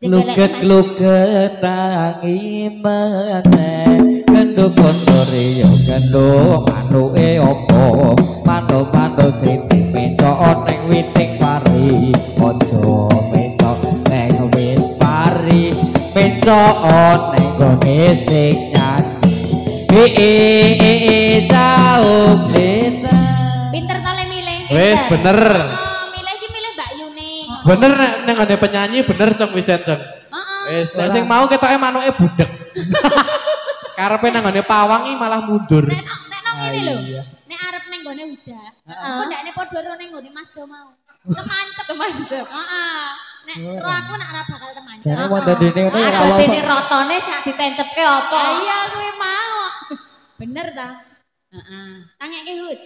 Luget tangi meneh genduk kondore yo genduk manuke opo manuk sing mencok ning witing pari aja mencok ning wit pari mencok ning gone sing nyanyi jauh kita. Pinter to le milih. Wes bener. Milih iki milih Mbak Yuni. Bener nek nang ngene penyanyi bener Cong Wisen Cong. Heeh. Wes nek sing mau ketoke manuke budek. Karepe nang ngene pawangi malah mundur. Nek nang ngene lho. Iya. Nek arep ning gone udah. Aku ndakne padha ro ning gone Mas Do mau. Temancep. Heeh. Nek ro aku nak ora bakal temancep. Jane wonten dene ngono ya ora Ada apa-apa. dene rotone sak ditencepke apa? Ah, iya kuwi mau. Bener ta? Heeh. Tangeke Hud.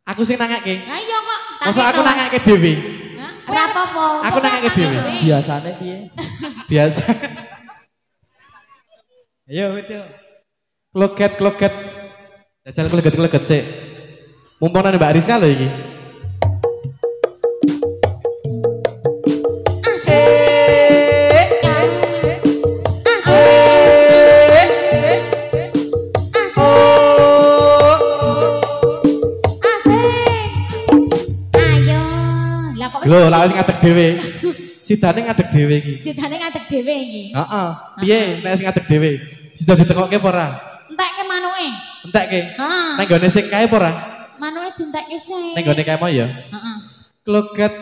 Aku sing nangekke. Lah iya kok. Masa aku nangekke dhewe. Hah? Ora apa-apa. Aku nangekke dhewe. Biasane piye? Biasa. Ayo itu. Kloget. Jajal kleget sik. Mumpung nang Mbak Rizka lho iki. Ayo. Lah kok Lho, lha sing ngadeg dhewe. Sidane ngadeg dhewe iki. sidane ngadeg dhewe iki. Heeh. Piye nek sing ngadeg dhewe? Sida ditekokke apa ora? Entek ke manuke. Entekke. Heeh. Nang gone sing kae apa ora? Manuk dintekke sih. Ning gone kemo ya. Heeh. Kloket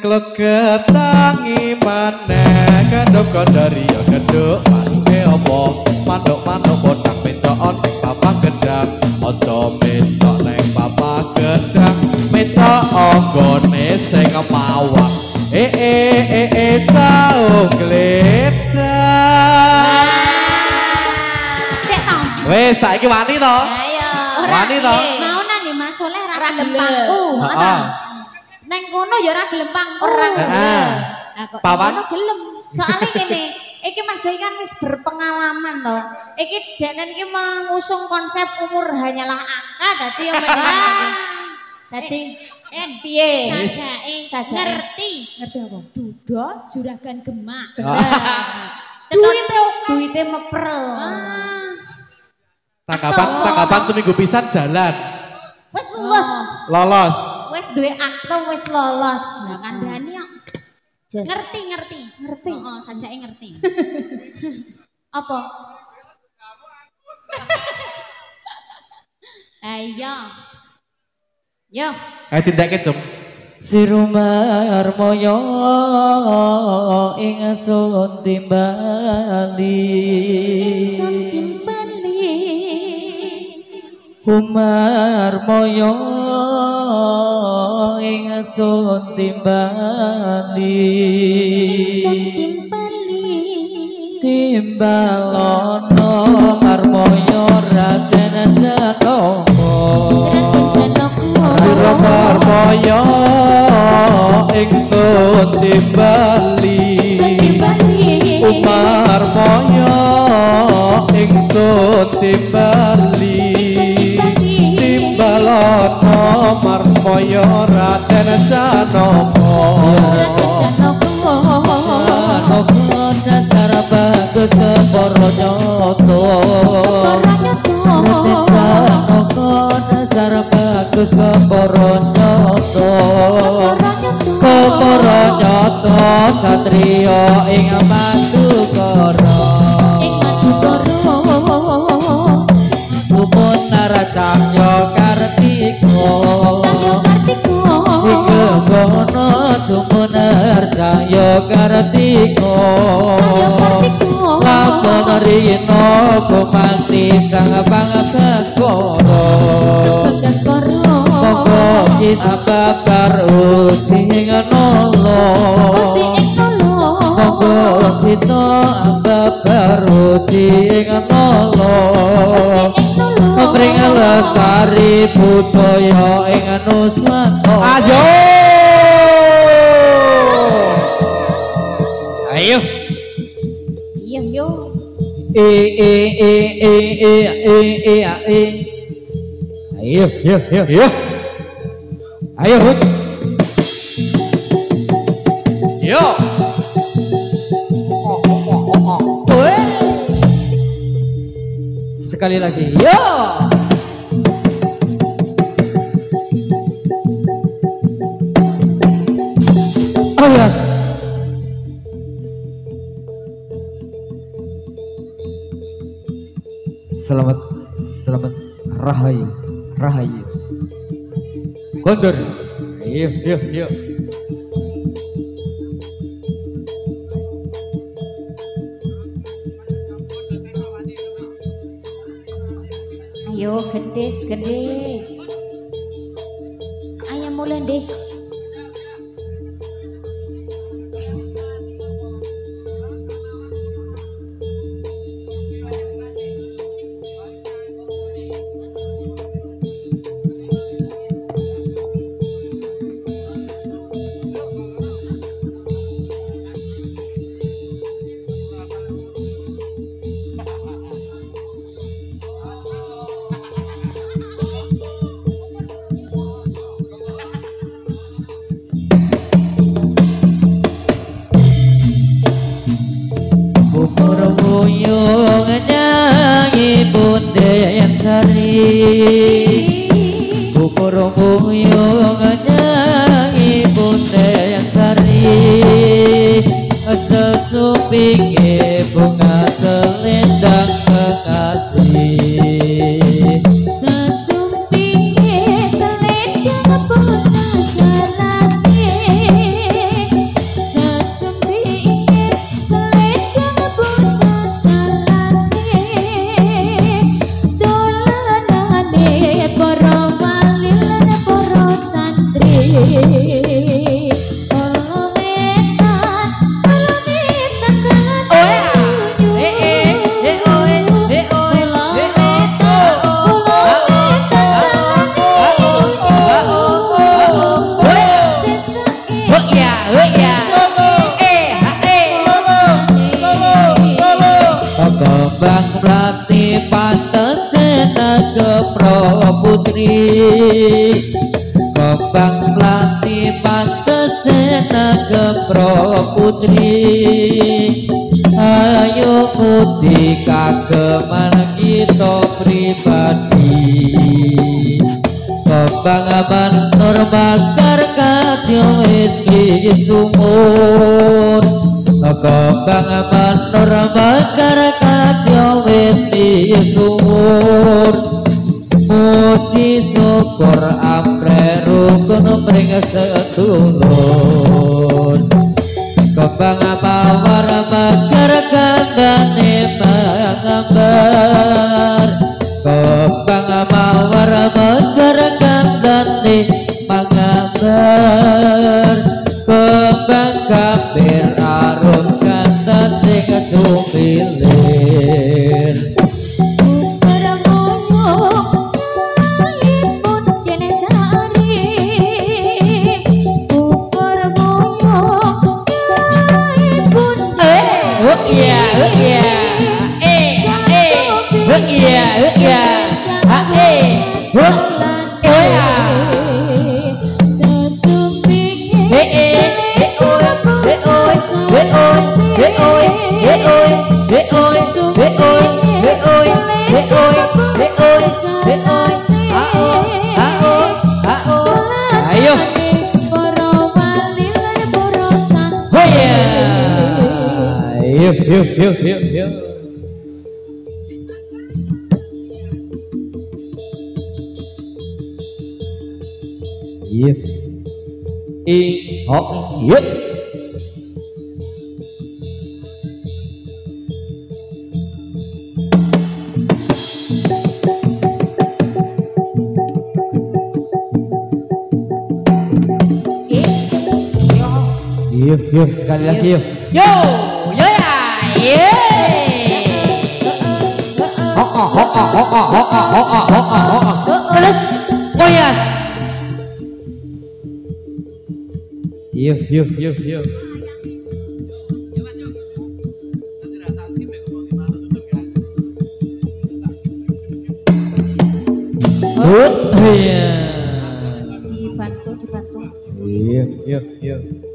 tangi maneh kendhok kondari ya kendhok manuke apa manuk bodang mencokon ning papan gedang aja mencok ning papan gedang mencok anggone sing mawak taung gledang. Sik to. Wes saiki wani to. Ayo. Wani to. Mau nang Mas Soleh ra gelem. Heeh. Neng kono ya ora gelem pangku. Heeh. Pawan gelem. Soale ngene, iki Mas Dai kan wis berpengalaman to. Iki denen iki mengusung konsep umur hanyalah angka dadi yang dadi piye? Sajake ngerti apa? Duda juragan gemak. Duite meprel. Tanggapan seminggu pisan jalan. Wis lulus. Lolos. Wis duwe akte wis lolos. Lah kandhani kok ngerti. Heeh, sajake ngerti. Apa? Ayo. Yo. Ayo tindakke, Cum. Sirumar moyo ingsun timbali Umar moyo ingsun timbali timbalono marmoyo Raden Janaka Sirumar moyo ingsun timbali Umar moyo ingsun timbali timbalono marmoyo Raden Janaka dasar bagus para nyoto dasar bagus para nyoto satriya ing Madukara Sumun naracaya Kartika Wigegono sumun naracaya Kartika Lamun rina gumanti sang Pangabaskara Monggo kita babar sing nolo Monggo kita babar sing nolo Mring lestari budaya ing Nuswantara Ayo Yo. Ayo ayo Hud Yo. sekali lagi yo oh yes selamat rahayu kondur yuk Ayo gendis. Ayo mulai Des. Bubur buyung nyanyi bunda yang sari sesupingi bunga selendang kekasih Sesupingi selendang Kembang melati pantesena gempro putri. Ayo putih kageman kita pribadi. Kembang manur bakar kadya wis kliye sumur. Kembang manur bakar kadya wis kliye sumur. Puji syukur amre rukun mring sedulur. Kembang mawar bakar kandhane mangambar. Kembang mawar bakar kandhane mangambar. Kembang kabir arum kandhane kesumilir. Ayo. Yuk. Yuk. Yuk. Yuk, sekali lagi yuk. Yo ya, ye. Terus, goyas. Yuk. Dibantu. Yuk.